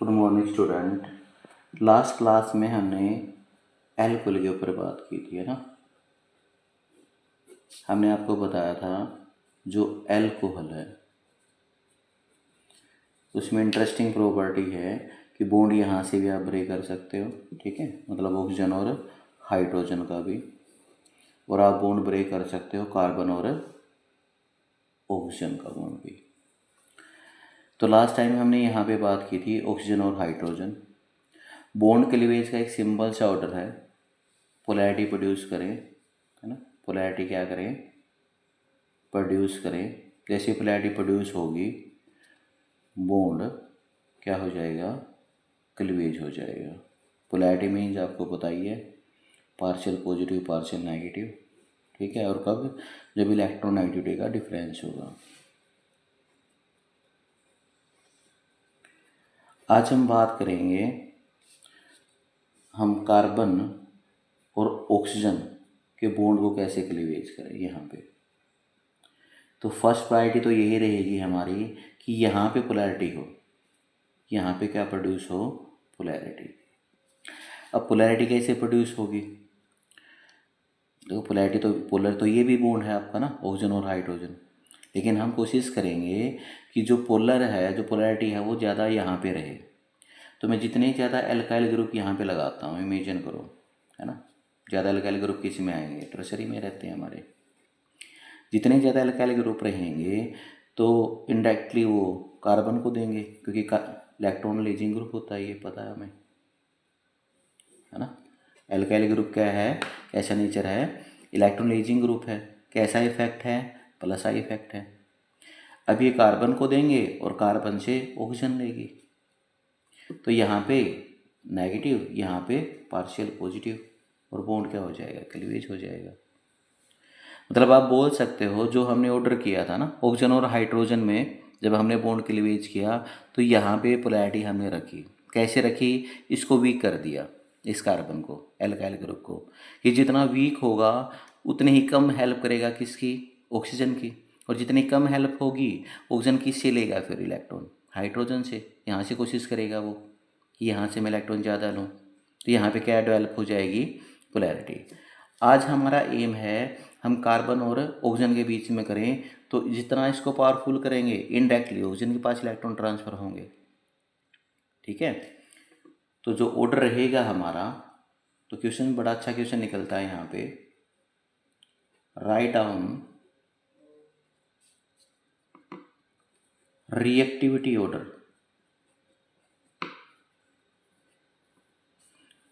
Good morning student. Last class में हमने alcohol के ऊपर बात की थी, है ना। हमने आपको बताया था जो एल्कोहल है उसमें इंटरेस्टिंग प्रॉपर्टी है कि बॉन्ड यहाँ से भी आप ब्रेक कर सकते हो, ठीक है, मतलब ऑक्सीजन और हाइड्रोजन का भी, और आप बॉन्ड ब्रेक कर सकते हो कार्बन और ऑक्सीजन का बॉन्ड भी। तो लास्ट टाइम हमने यहाँ पे बात की थी ऑक्सीजन और हाइड्रोजन। बॉन्ड क्लीवेज का एक सिंपल सा ऑर्डर है, पोलैरिटी प्रोड्यूस करें, है ना। पोलैरिटी क्या करें, प्रोड्यूस करें। जैसे पोलैरिटी प्रोड्यूस होगी बॉन्ड क्या हो जाएगा, क्लीवेज हो जाएगा। पोलैरिटी मीन्स आपको पता ही है, पार्शियल पॉजिटिव पार्शियल नेगेटिव, ठीक है। और कब, जब इलेक्ट्रोनेगेटिविटी का डिफरेंस होगा। आज हम बात करेंगे हम कार्बन और ऑक्सीजन के बॉन्ड को कैसे क्लीवेज करें यहाँ पे। तो फर्स्ट प्रायोरिटी तो यही रहेगी हमारी कि यहाँ पे पोलैरिटी हो, यहाँ पे क्या प्रोड्यूस हो, पोलैरिटी। अब पोलैरिटी कैसे प्रोड्यूस होगी, देखो पोलैरिटी तो पोलर तो ये भी बॉन्ड है आपका ना, ऑक्सीजन और हाइड्रोजन, लेकिन हम कोशिश करेंगे कि जो पोलर है, जो पोलैरिटी है वो ज़्यादा यहाँ पे रहे। तो मैं जितने ज़्यादा एल्काइल ग्रुप यहाँ पे लगाता हूँ, इमेजिन करो, है ना। ज़्यादा एल्काइल ग्रुप किस में आएंगे, टर्शरी में रहते हैं हमारे। जितने ज़्यादा एल्काइल ग्रुप रहेंगे तो इनडायरेक्टली वो कार्बन को देंगे, क्योंकि इलेक्ट्रॉन लीजिंग ग्रुप होता है, ये पता है हमें, है ना। एल्काइल ग्रुप क्या है, कैसा नेचर है, इलेक्ट्रॉन लीजिंग ग्रुप है। कैसा इफेक्ट है, प्लस आई इफेक्ट है। अब ये कार्बन को देंगे और कार्बन से ऑक्सीजन लेगी, तो यहाँ पे नेगेटिव, यहाँ पे पार्शियल पॉजिटिव, और बॉन्ड क्या हो जाएगा, क्लीवेज हो जाएगा। मतलब आप बोल सकते हो जो हमने ऑर्डर किया था ना ऑक्सीजन और हाइड्रोजन में, जब हमने बॉन्ड क्लीवेज किया तो यहाँ पे पोलैरिटी हमने रखी, कैसे रखी, इसको वीक कर दिया, इस कार्बन को, एल्काइल ग्रुप को। ये जितना वीक होगा उतनी ही कम हेल्प करेगा किसकी, ऑक्सीजन की। और जितनी कम हेल्प होगी ऑक्सीजन किससे लेगा, फिर इलेक्ट्रॉन हाइड्रोजन से। यहाँ से कोशिश करेगा वो कि यहाँ से मैं इलेक्ट्रॉन ज़्यादा लूँ, तो यहाँ पे क्या डेवलप हो जाएगी, पोलैरिटी। आज हमारा एम है हम कार्बन और ऑक्सीजन के बीच में करें, तो जितना इसको पावरफुल करेंगे इनडायरेक्टली ऑक्सीजन के पास इलेक्ट्रॉन ट्रांसफ़र होंगे, ठीक है। तो जो ऑर्डर रहेगा हमारा, तो क्वेश्चन बड़ा अच्छा क्वेश्चन निकलता है यहाँ पे, write down reactivity order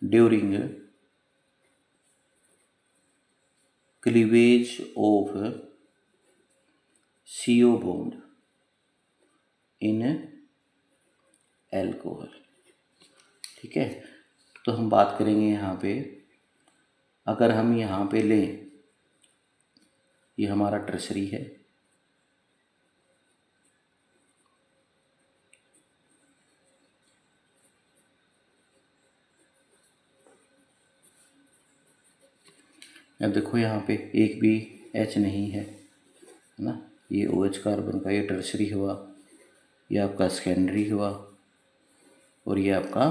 during cleavage of CO bond in alcohol, ठीक है। तो हम बात करेंगे यहाँ पे, अगर हम यहाँ पे लें, ये हमारा टर्शरी है, अब देखो यहाँ पे एक भी H नहीं है ना, ये OH कार्बन का, ये टर्शरी हुआ, ये आपका सेकेंडरी हुआ, और ये आपका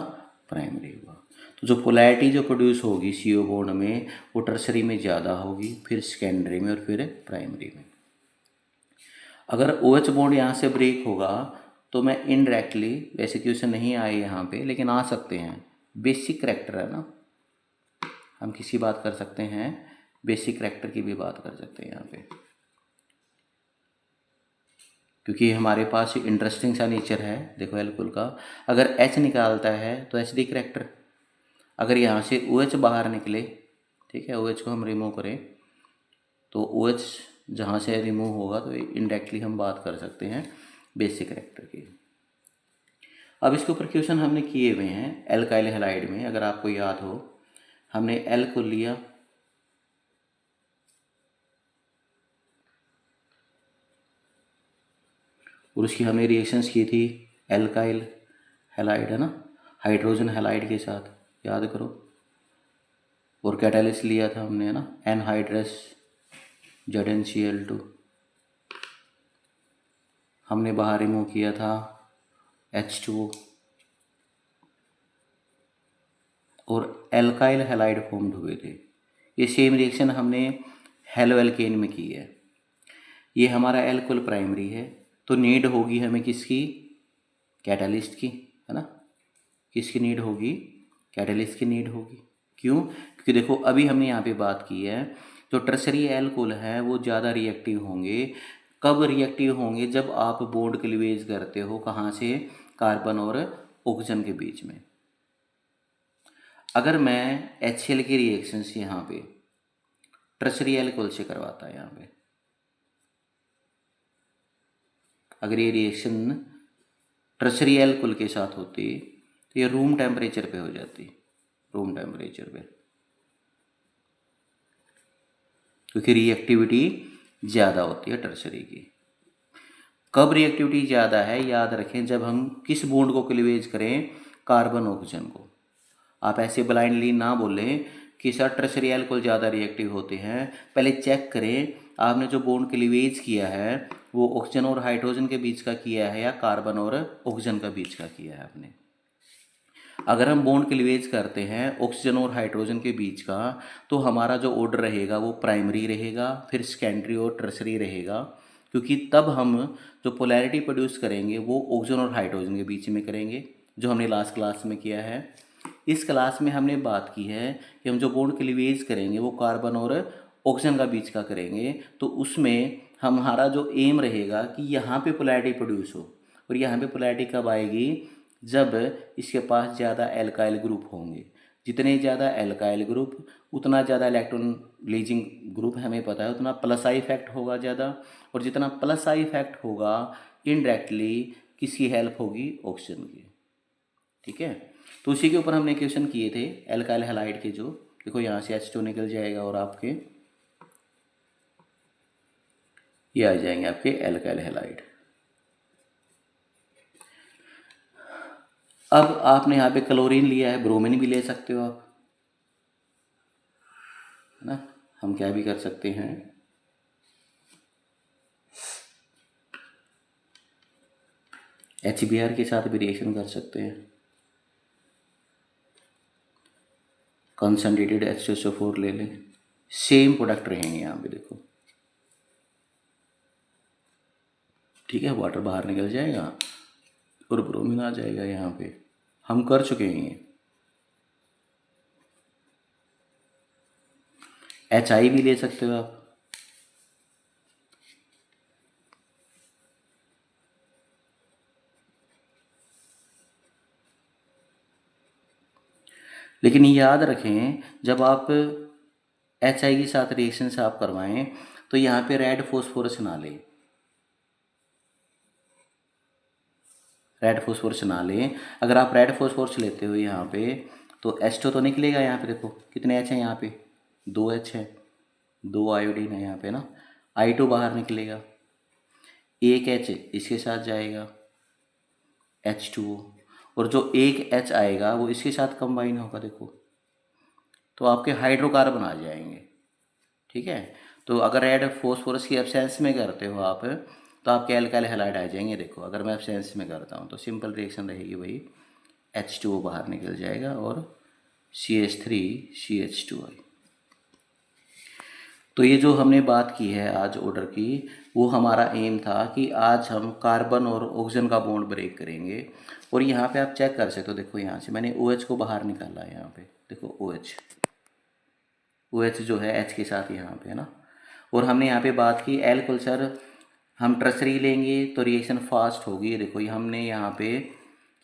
प्राइमरी हुआ। तो जो पोलैरिटी जो प्रोड्यूस होगी CO बॉन्ड में, वो टर्शरी में ज़्यादा होगी, फिर सेकेंडरी में, और फिर प्राइमरी में। अगर OH बॉन्ड यहाँ से ब्रेक होगा तो मैं इनडायरेक्टली, वैसे क्वेश्चन नहीं आए यहाँ पे लेकिन आ सकते हैं, बेसिक करैक्टर है ना, हम किसी बात कर सकते हैं, बेसिक करैक्टर की भी बात कर सकते हैं यहाँ पे, क्योंकि हमारे पास इंटरेस्टिंग सा नेचर है। देखो एल्कोहल का, अगर H निकालता है तो एसिडिक करैक्टर, अगर यहाँ से OH बाहर निकले, ठीक है, OH को हम रिमूव करें, तो OH जहाँ से रिमूव होगा तो इनडायरेक्टली हम बात कर सकते हैं बेसिक करैक्टर की। अब इसके ऊपर क्वेश्चन हमने किए हुए हैं एल्काइल हैलाइड में, अगर आपको याद हो, हमने एल को लिया, और उसकी हमने रिएक्शंस की थी एल्काइल हैलाइड, है ना, हाइड्रोजन हैलाइड के साथ, याद करो। और कैटालिस्ट लिया था हमने, है ना, एनहाइड्रस ZnCl2, हमने बाहर रिमूव किया था H2O, और एल्काइल हैलाइड फॉर्म्ड हुए थे। ये सेम रिएक्शन हमने हेलो एल्केन में की है। ये हमारा एल्कोहल प्राइमरी है, तो नीड होगी हमें किसकी, कैटालिस्ट की, है ना। किसकी नीड होगी, कैटालिस्ट की नीड होगी। क्यों, क्योंकि देखो अभी हमने यहाँ पे बात की है जो टर्शरी एल्कोहल है वो ज़्यादा रिएक्टिव होंगे। कब रिएक्टिव होंगे, जब आप बॉन्ड क्लीवेज करते हो, कहाँ से, कार्बन और ऑक्सीजन के बीच में। अगर मैं HCl की रिएक्शंस यहाँ पे टर्शरी एल्कोहल से करवाता है, यहाँ पे अगर ये रिएक्शन टर्शरी एल्कोहल के साथ होती तो ये रूम टेम्परेचर पे हो जाती, रूम टेम्परेचर पे, क्योंकि रिएक्टिविटी ज़्यादा होती है टर्शरी की। कब रिएक्टिविटी ज़्यादा है, याद रखें, जब हम किस बॉन्ड को क्लीवेज करें, कार्बन ऑक्सीजन को। आप ऐसे ब्लाइंडली ना बोलें कि सर टर्शरी एल्कोहल ज़्यादा रिएक्टिव होते हैं, पहले चेक करें आपने जो बॉन्ड क्लीवेज किया है वो ऑक्सीजन और हाइड्रोजन के बीच का किया है या कार्बन और ऑक्सीजन का बीच का किया है आपने। अगर हम बॉन्ड क्लीवेज करते हैं ऑक्सीजन और हाइड्रोजन के बीच का, तो हमारा जो ऑर्डर रहेगा वो प्राइमरी रहेगा, फिर सेकेंडरी और टर्शरी रहेगा, क्योंकि तब हम जो पोलैरिटी प्रोड्यूस करेंगे वो ऑक्सीजन और हाइड्रोजन के बीच में करेंगे, जो हमने लास्ट क्लास में किया है। इस क्लास में हमने बात की है कि हम जो बॉन्ड क्लीवेज करेंगे वो कार्बन और ऑक्सीजन का बीच का करेंगे, तो उसमें हमारा जो एम रहेगा कि यहाँ पे पोलैरिटी प्रोड्यूस हो। और यहाँ पे पोलैरिटी कब आएगी, जब इसके पास ज़्यादा एल्काइल ग्रुप होंगे। जितने ज़्यादा एल्काइल ग्रुप उतना ज़्यादा इलेक्ट्रॉन लीजिंग ग्रुप, हमें पता है, उतना प्लस आई इफेक्ट होगा ज़्यादा, और जितना प्लस आई इफेक्ट होगा इनडायरेक्टली किसकी हेल्प होगी, ऑक्सीजन की। ठीक है, तो उसी के ऊपर हमने क्वेश्चन किए थे एल्काइल हैलाइड के। जो देखो यहाँ से H2 निकल जाएगा और आपके ये आ जाएंगे आपके एल्काइल हैलाइड। अब आपने यहाँ पे क्लोरीन लिया है, ब्रोमीन भी ले सकते हो आप, है ना। हम क्या भी कर सकते हैं, HBr के साथ भी रिएक्शन कर सकते हैं। कंसनट्रेटेड H2SO4 ले लें, सेम प्रोडक्ट रहेंगे यहाँ पे देखो। ठीक है, वाटर बाहर निकल जाएगा और ब्रोमीन आ जाएगा यहाँ पे। हम कर चुके हैं ये। HI भी ले सकते हो आप, लेकिन याद रखें जब आप HI के साथ रिएक्शन से आप करवाएं तो यहाँ पे रेड फॉस्फोरस ना लें, रेड फॉस्फोरस ना लें। अगर आप रेड फॉस्फोरस लेते हो यहाँ पे तो H2 तो निकलेगा। यहाँ पे देखो कितने H हैं, यहाँ पे 2 H है, 2 आयोडीन है यहाँ पे ना, I2 बाहर निकलेगा, 1 H इसके साथ जाएगा H2O, और जो 1 H आएगा वो इसके साथ कंबाइन होगा देखो, तो आपके हाइड्रोकार्बन आ जाएंगे। ठीक है, तो अगर रेड फॉस्फोरस की एब्सेंस में करते हो आप तो आपके एल्काइल हैलाइड आ जाएंगे। देखो अगर मैं एब्सेंस में करता हूँ तो सिंपल रिएक्शन रहेगी वही, H2O बाहर निकल जाएगा और CH3CH2 आई। तो ये जो हमने बात की है आज ऑर्डर की, वो हमारा एम था कि आज हम कार्बन और ऑक्सीजन का बॉन्ड ब्रेक करेंगे। और यहाँ पे आप चेक कर सकते हो, देखो यहाँ से मैंने OH को बाहर निकाला है, यहाँ पे देखो OH जो है H के साथ यहाँ पे है ना। और हमने यहाँ पे बात की एल्कोहल, सर हम टर्शरी लेंगे तो रिएक्शन फास्ट होगी। देखो ये हमने यहाँ पे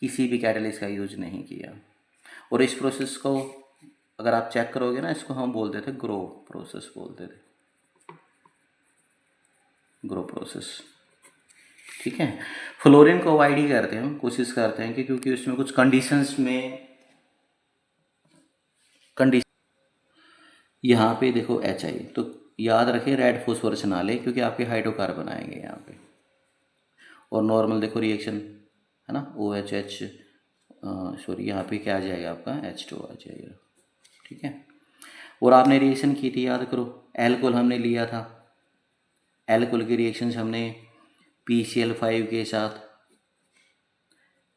किसी भी कैटालिस्ट का यूज नहीं किया। और इस प्रोसेस को अगर आप चेक करोगे ना, इसको हम बोलते थे ग्रो प्रोसेस, बोलते थे ग्रो प्रोसेस। ठीक है, फ्लोरीन को अवॉइड ही करते हैं हम, कोशिश करते हैं कि क्योंकि उसमें कुछ कंडीशंस में यहाँ पे देखो HI, तो याद रखें रेड फॉस्फोरस ना लें क्योंकि आपके हाइड्रोकार्बन आएंगे यहाँ पे। और नॉर्मल देखो रिएक्शन है ना, OHH सॉरी यहाँ पे क्या आ जाएगा आपका H2 आ जाएगा। ठीक है, और आपने रिएक्शन की थी, याद करो एल्कोहल हमने लिया था, एल्कोहल की रिएक्शन हमने PCl5 के साथ,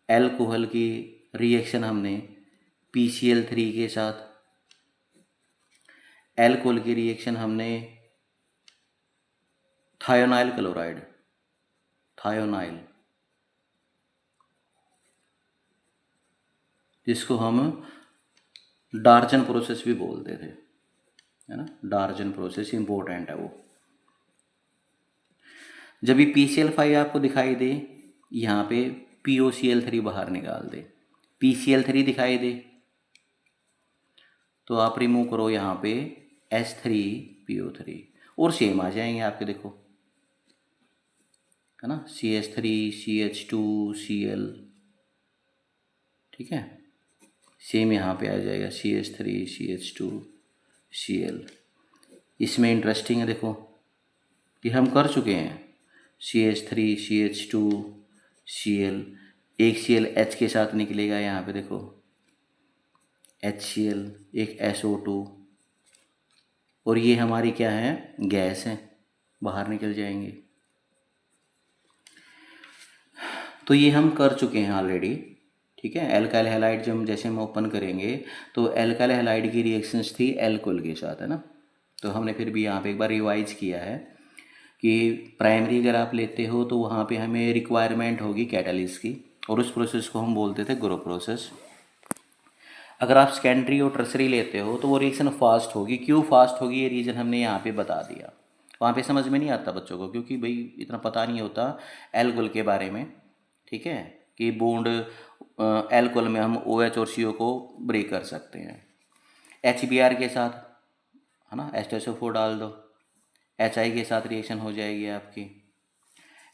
एल्कोहल की रिएक्शन हमने PCl3 के साथ एल्कोहल की रिएक्शन हमने थायोनाइल क्लोराइड, थायोनाइल, जिसको हम डार्जन प्रोसेस भी बोलते थे, है ना, डार्जन प्रोसेस इंपॉर्टेंट है वो। जब ये PCl5 आपको दिखाई दे, यहाँ पे POCl3 बाहर निकाल दे, PCl3 दिखाई दे तो आप रिमूव करो यहाँ पे H3PO3 और सेम आ जाएंगे आपके, देखो, है ना, CH3 CH2 Cl, ठीक है, सेम यहाँ पे आ जाएगा CH3 CH2 Cl। इसमें इंटरेस्टिंग है देखो कि हम कर चुके हैं CH3 CH2 Cl, एक Cl H के साथ निकलेगा यहाँ पे देखो, HCl, एक SO2, और ये हमारी क्या है, गैस है, बाहर निकल जाएंगे। तो ये हम कर चुके हैं ऑलरेडी, ठीक है। एल्काइल हैलाइड जब जैसे हम ओपन करेंगे तो एल्काइल हैलाइड की रिएक्शंस थी एल्कोहल के साथ, है ना। तो हमने फिर भी यहाँ पे एक बार रिवाइज किया है कि प्राइमरी अगर आप लेते हो तो वहाँ पे हमें रिक्वायरमेंट होगी कैटालिस्ट की, और उस प्रोसेस को हम बोलते थे ग्रुप प्रोसेस। अगर आप सेकेंडरी और टर्सरी लेते हो तो वो रिएक्शन फास्ट होगी। क्यों फास्ट होगी ये रीज़न हमने यहाँ पे बता दिया। वहाँ पे समझ में नहीं आता बच्चों को, क्योंकि भाई इतना पता नहीं होता एल्कोहल के बारे में, ठीक है, कि बॉन्ड एल्कोहल में हम OH और CO को ब्रेक कर सकते हैं। HBr के साथ, है ना, H2SO4 डाल दो, HI के साथ रिएक्शन हो जाएगी आपकी।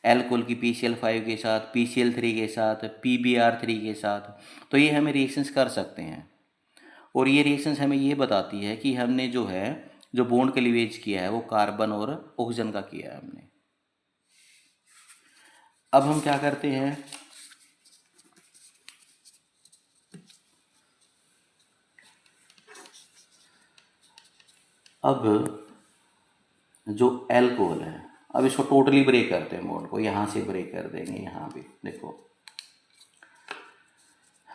एल्कोहल की PCl5 के साथ, PCl3 के साथ, PBr3 के साथ, तो ये हमें रिएक्शंस कर सकते हैं। और ये रिएक्शंस हमें ये बताती है कि हमने जो है जो बॉन्ड क्लीवेज किया है वो कार्बन और ऑक्सीजन का किया है हमने। अब हम क्या करते हैं, अब जो एल्कोहल है, अब इसको टोटली ब्रेक करते हैं, बॉन्ड को यहाँ से ब्रेक कर देंगे। यहाँ पे देखो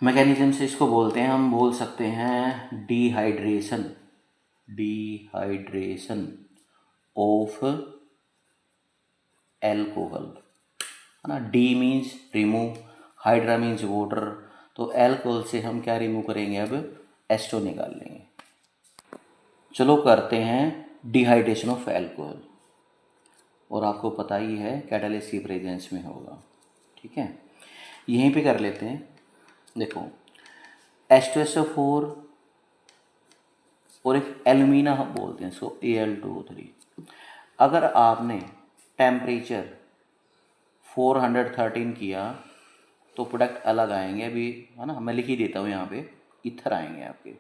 मैकेनिज्म से इसको बोलते हैं, हम बोल सकते हैं डिहाइड्रेशन, डिहाइड्रेशन ऑफ एल्कोहल, है ना। D means remove, hydra means water, तो एल्कोहल से हम क्या रिमूव करेंगे, अब एस्टो निकाल लेंगे। चलो करते हैं डिहाइड्रेशन ऑफ एल्कोहल, और आपको पता ही है कैटालिस्ट की प्रेजेंस में होगा, ठीक है। यहीं पे कर लेते हैं, देखो H2SO4 और एक एल्यूमिना हम बोलते हैं इसको Al2O3। अगर आपने टेम्परेचर 413 किया तो प्रोडक्ट अलग आएंगे, अभी, है ना, मैं लिख ही देता हूँ यहाँ पे, इथर आएंगे आपके।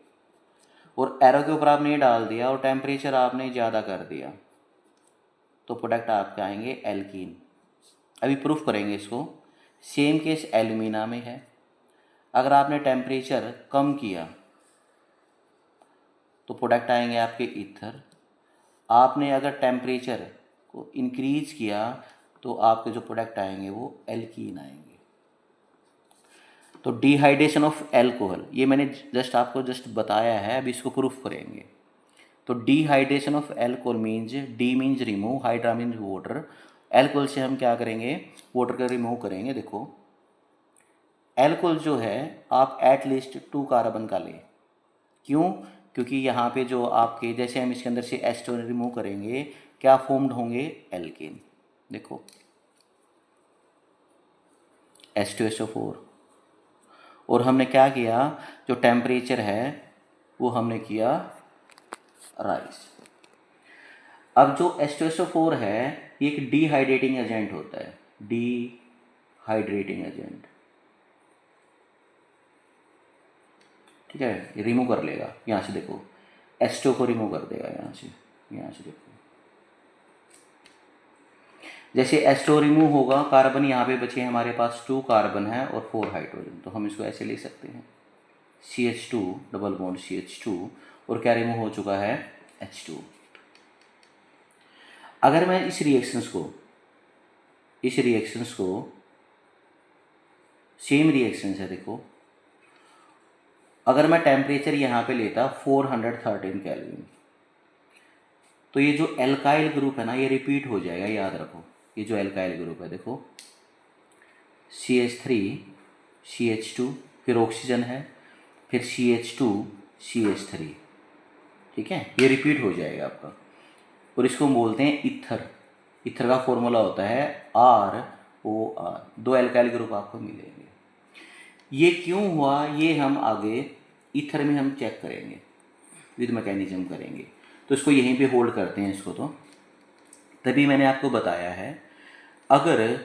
और एरो के ऊपर आपने ये डाल दिया और टेम्परेचर आपने ज़्यादा कर दिया तो प्रोडक्ट आपके आएंगे एल्कीन। अभी प्रूफ करेंगे इसको। सेम केस एल्यूमिना में है, अगर आपने टेम्परेचर कम किया तो प्रोडक्ट आएंगे आपके ईथर। आपने अगर टेम्परेचर को इंक्रीज किया तो आपके जो प्रोडक्ट आएंगे वो एल्कीन आएंगे। तो डिहाइड्रेशन ऑफ एल्कोहल, ये मैंने जस्ट आपको बताया है, अब इसको प्रूफ करेंगे। तो dehydration of alcohol means, D means remove, hydra means water. Alcohol से हम क्या करेंगे, वाटर का रिमूव करेंगे। देखो एल्कोहल जो है आप एटलीस्ट 2 कार्बन का लें। क्यों, क्योंकि यहाँ पे जो आपके, जैसे हम इसके अंदर से एस्टो रिमूव करेंगे क्या फॉर्म्ड होंगे, एल्केन। देखो H2SO4, और हमने क्या किया, जो टेम्परेचर है वो हमने किया राइज। अब जो H2SO4 है ये एक डिहाइड्रेटिंग एजेंट होता है, डिहाइड्रेटिंग एजेंट, ठीक है। ये रिमूव कर लेगा यहाँ से, देखो H2 को रिमूव कर देगा यहाँ से देखो, जैसे H2 रिमूव होगा, कार्बन यहाँ पे बचे हमारे पास 2 कार्बन है और 4 हाइड्रोजन, तो हम इसको ऐसे ले सकते हैं CH2 डबल बॉन्ड CH2, और क्या रिमूव हो चुका है, H2। अगर मैं इस रिएक्शंस को सेम रिएक्शंस है, देखो अगर मैं टेम्परेचर यहाँ पे लेता 413 केल्विन, तो ये जो एल्काइल ग्रुप है ना, ये रिपीट हो जाएगा, याद रखो। ये जो एल्काइल ग्रुप है देखो, CH3 CH2, फिर ऑक्सीजन है, फिर CH2 CH3, ठीक है, ये रिपीट हो जाएगा आपका। और इसको हम बोलते हैं ईथर। ईथर का फॉर्मूला होता है ROR। दो एल्काइल ग्रुप आपको मिलेंगे। ये क्यों हुआ ये हम आगे ईथर में हम चेक करेंगे, विद मैकेनिज्म करेंगे। तो इसको यहीं पे होल्ड करते हैं इसको। तो तभी मैंने आपको बताया है, अगर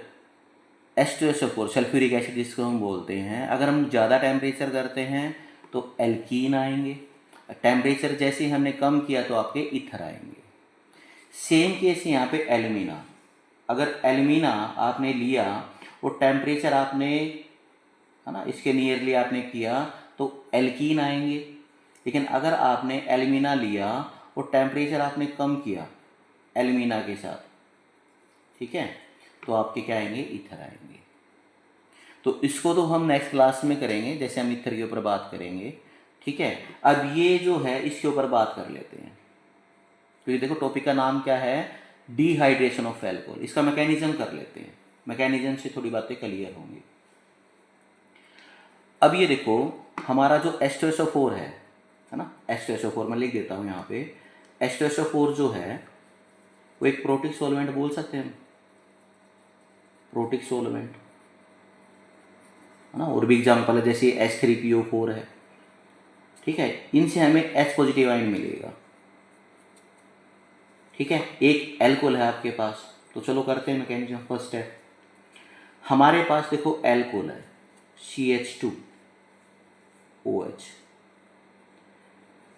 H2SO4 सल्फ्यूरिक एसिड जिसको हम बोलते हैं, अगर हम ज़्यादा टेम्परेचर करते हैं तो एल्कीन आएंगे, टेम्परेचर जैसे हमने कम किया तो आपके ईथर आएंगे। सेम केस यहाँ पे एल्यूमिना। अगर एल्यूमिना आपने लिया और टेम्परेचर आपने, है ना, इसके नियरली आपने किया तो एल्कीन आएंगे। लेकिन अगर आपने एल्यूमिना लिया और टेम्परेचर आपने कम किया एल्यूमिना के साथ, ठीक है, तो आपके क्या आएंगे, ईथर आएंगे। तो इसको तो हम नेक्स्ट क्लास में करेंगे, जैसे हम ईथर के ऊपर बात करेंगे, ठीक है। अब ये जो है इसके ऊपर बात कर लेते हैं। तो ये देखो टॉपिक का नाम क्या है, डिहाइड्रेशन ऑफ एल्कोहल। इसका मैकेनिज्म कर लेते हैं, मैकेनिज्म से थोड़ी बातें क्लियर होंगी। अब ये देखो हमारा जो H2SO4 है ना, H2SO4 मैं लिख देता हूँ यहाँ पे। H2SO4 जो है वो एक प्रोटिक सॉल्वेंट बोल सकते हैं हम, प्रोटिक सॉल्वेंट, है ना। और भी एग्जाम्पल है जैसे H3PO4 है, ठीक है। इनसे हमें H पॉजिटिव आयन मिलेगा, ठीक है। एक एल्कोहल है आपके पास, तो चलो करते हैं मैकेनिज्म। फर्स्ट स्टेप, हमारे पास देखो एल्कोहल है CH2OH।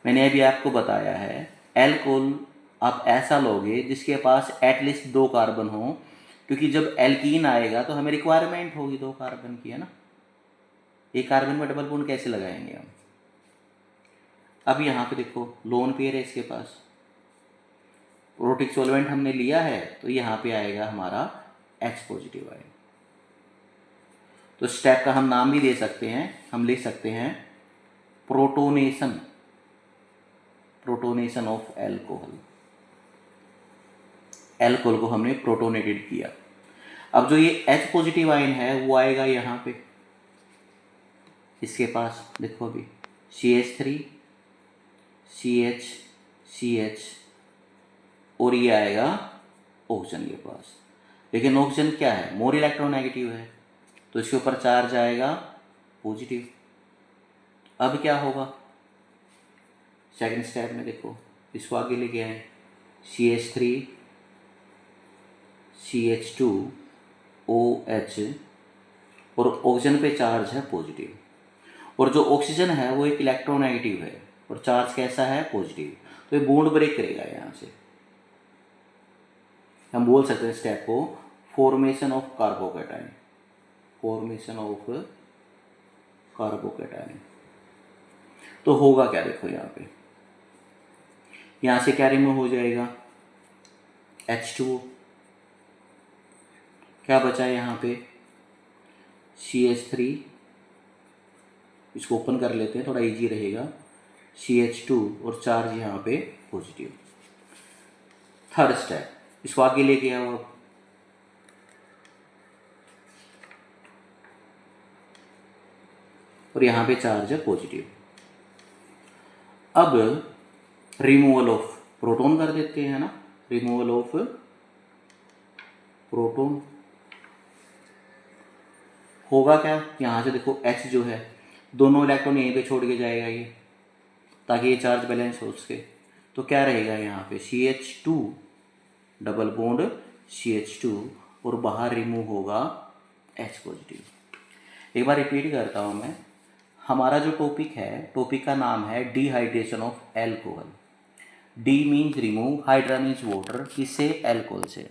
मैंने अभी आपको बताया है एल्कोहल आप ऐसा लोगे जिसके पास एटलीस्ट 2 कार्बन हो, क्योंकि जब एल्कीन आएगा तो हमें रिक्वायरमेंट होगी 2 कार्बन की, है ना। एक कार्बन में डबल बॉन्ड कैसे लगाएंगे हम। अब यहाँ पे देखो लोन पेयर है इसके पास, प्रोटिक सॉल्वेंट हमने लिया है, तो यहाँ पे आएगा हमारा H पॉजिटिव आयन। तो स्टेप का हम नाम भी दे सकते हैं, हम लिख सकते हैं protonation, protonation of alcohol. Alcohol को हमने प्रोटोनेटेड किया। अब जो ये H पॉजिटिव आयन है वो आएगा यहाँ पे, इसके पास देखो अभी CH3 CH CH, और ये आएगा ऑक्सीजन के पास। लेकिन ऑक्सीजन क्या है, मोर इलेक्ट्रोनेगेटिव है, तो इसके ऊपर चार्ज आएगा पॉजिटिव। अब क्या होगा सेकंड स्टेप में, देखो इसको आगे लेके आए, CH3 CH2OH, और ऑक्सीजन पे चार्ज है पॉजिटिव, और जो ऑक्सीजन है वो एक इलेक्ट्रोनेगेटिव है और चार्ज कैसा है, पॉजिटिव। तो ये बॉन्ड ब्रेक करेगा यहाँ से। हम बोल सकते हैं स्टेप को formation of carbocation, formation of carbocation. तो होगा क्या, देखो यहाँ पे, यहाँ से क्या रिमूव हो जाएगा, H2O, क्या बचा है यहाँ पे CH3, इसको ओपन कर लेते हैं थोड़ा इजी रहेगा, CH2 और चार्ज यहाँ पे पॉजिटिव। थर्ड स्टेप, इसको आगे लेके आओ अब, और यहाँ पे चार्ज है पॉजिटिव। अब रिमूवल ऑफ प्रोटॉन कर देते हैं ना, रिमूवल ऑफ प्रोटॉन होगा क्या, यहाँ से देखो H जो है दोनों इलेक्ट्रॉन यहीं पे छोड़ के जाएगा ये, ताकि ये चार्ज बैलेंस हो सके। तो क्या रहेगा यहाँ पे CH2 डबल बॉन्ड CH2, और बाहर रिमूव होगा H पॉजिटिव। एक बार रिपीट करता हूँ मैं, हमारा जो टॉपिक है, टॉपिक का नाम है dehydration of alcohol. D means remove, hydra means water, किससे, एल्कोहल से।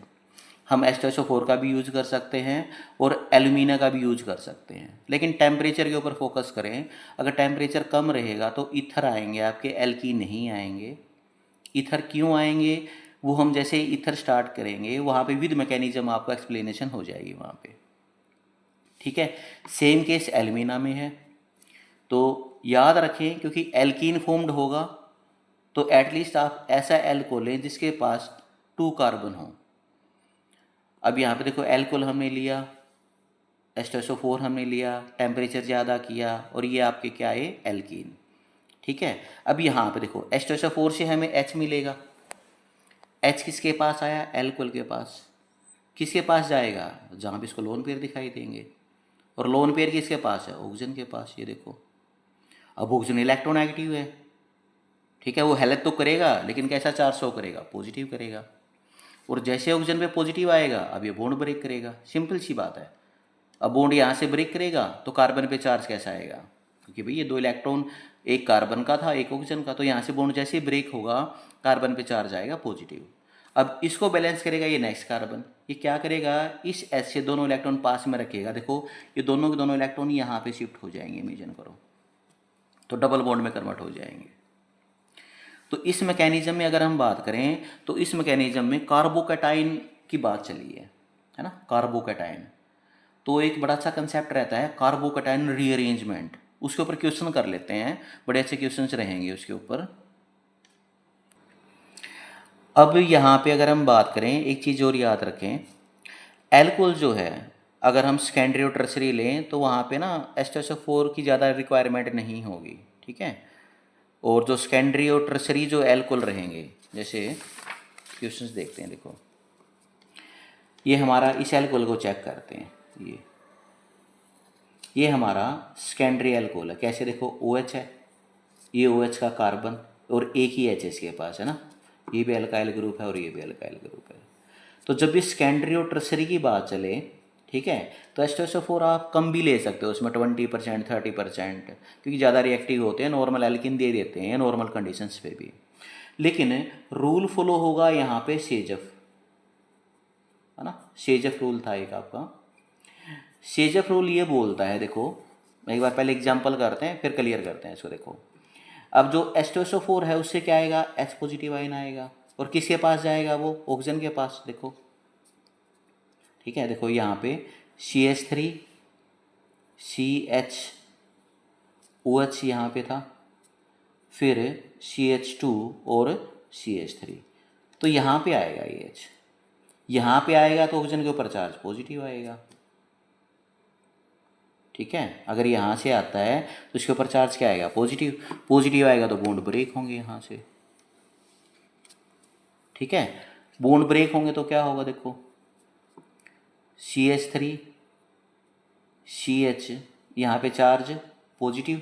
हम H2SO4 का भी यूज कर सकते हैं और एल्यूमिना का भी यूज कर सकते हैं, लेकिन टेम्परेचर के ऊपर फोकस करें। अगर टेम्परेचर कम रहेगा तो ईथर आएंगे आपके, एल्कीन नहीं आएंगे। ईथर क्यों आएंगे वो हम जैसे ईथर स्टार्ट करेंगे वहाँ पे विद मैकेनिज्म आपको एक्सप्लेनेशन हो जाएगी वहाँ पे, ठीक है। सेम केस एल्यूमिना में है, तो याद रखें, क्योंकि एल्कीन फॉर्म्ड होगा तो एटलीस्ट आप ऐसा एल्कोहल लें जिसके पास 2 कार्बन हो। अब यहाँ पे देखो एल्कोहल हमने लिया, H2SO4 हमने लिया, टेम्परेचर ज़्यादा किया और ये आपके क्या है, एल्कीन। ठीक है, अब यहाँ पे देखो H2SO4 से हमें H मिलेगा। H किसके पास आया, एल्कोहल के पास। किसके पास जाएगा, जहाँ भी इसको लोन पेयर दिखाई देंगे, और लोन पेयर किसके पास है, ऑक्सीजन के पास। ये देखो अब ऑक्सीजन इलेक्ट्रोनेगेटिव है, ठीक है, वो हेल्प तो करेगा लेकिन कैसा चार्ज शो करेगा, पॉजिटिव करेगा। और जैसे ऑक्सीजन पे पॉजिटिव आएगा अब ये बॉन्ड ब्रेक करेगा, सिंपल सी बात है। अब बॉन्ड यहाँ से ब्रेक करेगा तो कार्बन पे चार्ज कैसा आएगा, क्योंकि भाई ये 2 इलेक्ट्रॉन, एक कार्बन का था एक ऑक्सीजन का, तो यहाँ से बॉन्ड जैसे ही ब्रेक होगा कार्बन पे चार्ज आएगा पॉजिटिव। अब इसको बैलेंस करेगा ये नेक्स्ट कार्बन, ये क्या करेगा, इस एच से दोनों इलेक्ट्रॉन पास में रखेगा। देखो ये दोनों के दोनों इलेक्ट्रॉन यहाँ पे शिफ्ट हो जाएंगे, इमेजिन करो, तो डबल बॉन्ड में कन्वर्ट हो जाएंगे। तो इस मैकेनिज्म में अगर हम बात करें तो इस मैकेनिज्म में कार्बोकैटाइन की बात चली है ना, कार्बोकैटाइन। तो एक बड़ा अच्छा कंसेप्ट रहता है कार्बोकैटाइन रीअरेंजमेंट, उसके ऊपर क्वेश्चन कर लेते हैं, बड़े अच्छे क्वेश्चंस रहेंगे उसके ऊपर। अब यहाँ पे अगर हम बात करें, एक चीज़ और याद रखें, एल्कोहल जो है अगर हम सेकेंडरी और टर्सरी लें तो वहाँ पे ना H2SO4 की ज़्यादा रिक्वायरमेंट नहीं होगी, ठीक है। और जो सेकेंडरी और टर्सरी जो एल्कोहल रहेंगे, जैसे क्वेश्चंस देखते हैं, देखो ये हमारा इस एल्कोहल को चेक करते हैं, ये हमारा सेकेंडरी एल्कोहल है, कैसे देखो OH है, ये OH का कार्बन और एक ही H इसके पास है ना, ये भी अल्काइल ग्रुप है और ये भी अल्काइल ग्रुप है। तो जब भी सेकेंडरी और टर्सरी की बात चले, ठीक है, तो H2SO4 आप कम भी ले सकते हो, उसमें 20% 30%, क्योंकि ज़्यादा रिएक्टिव होते हैं, नॉर्मल एल्किन दे देते हैं नॉर्मल कंडीशंस पे भी। लेकिन रूल फॉलो होगा यहाँ पे सेजफ, है ना, सेजफ रूल था एक आपका। सेजफ रूल ये बोलता है, देखो एक बार पहले एग्जांपल करते हैं फिर क्लियर करते हैं इसको। देखो अब जो H2SO4 है उससे क्या आएगा, H पॉजिटिव आयन आएगा, और किसके पास जाएगा, वो ऑक्सीजन के पास। देखो ठीक है, देखो यहाँ पे CH3 CH OH यहाँ पे था, फिर CH2 और CH3, तो यहाँ पे आएगा ये H, यहाँ पे आएगा तो ऑक्सीजन के ऊपर चार्ज पॉजिटिव आएगा, ठीक है। अगर यहाँ से आता है तो इसके ऊपर चार्ज क्या आएगा, पॉजिटिव, पॉजिटिव आएगा तो बॉन्ड ब्रेक होंगे यहाँ से, ठीक है। बॉन्ड ब्रेक होंगे तो क्या होगा, देखो CH3 CH, यहाँ पे चार्ज पॉजिटिव,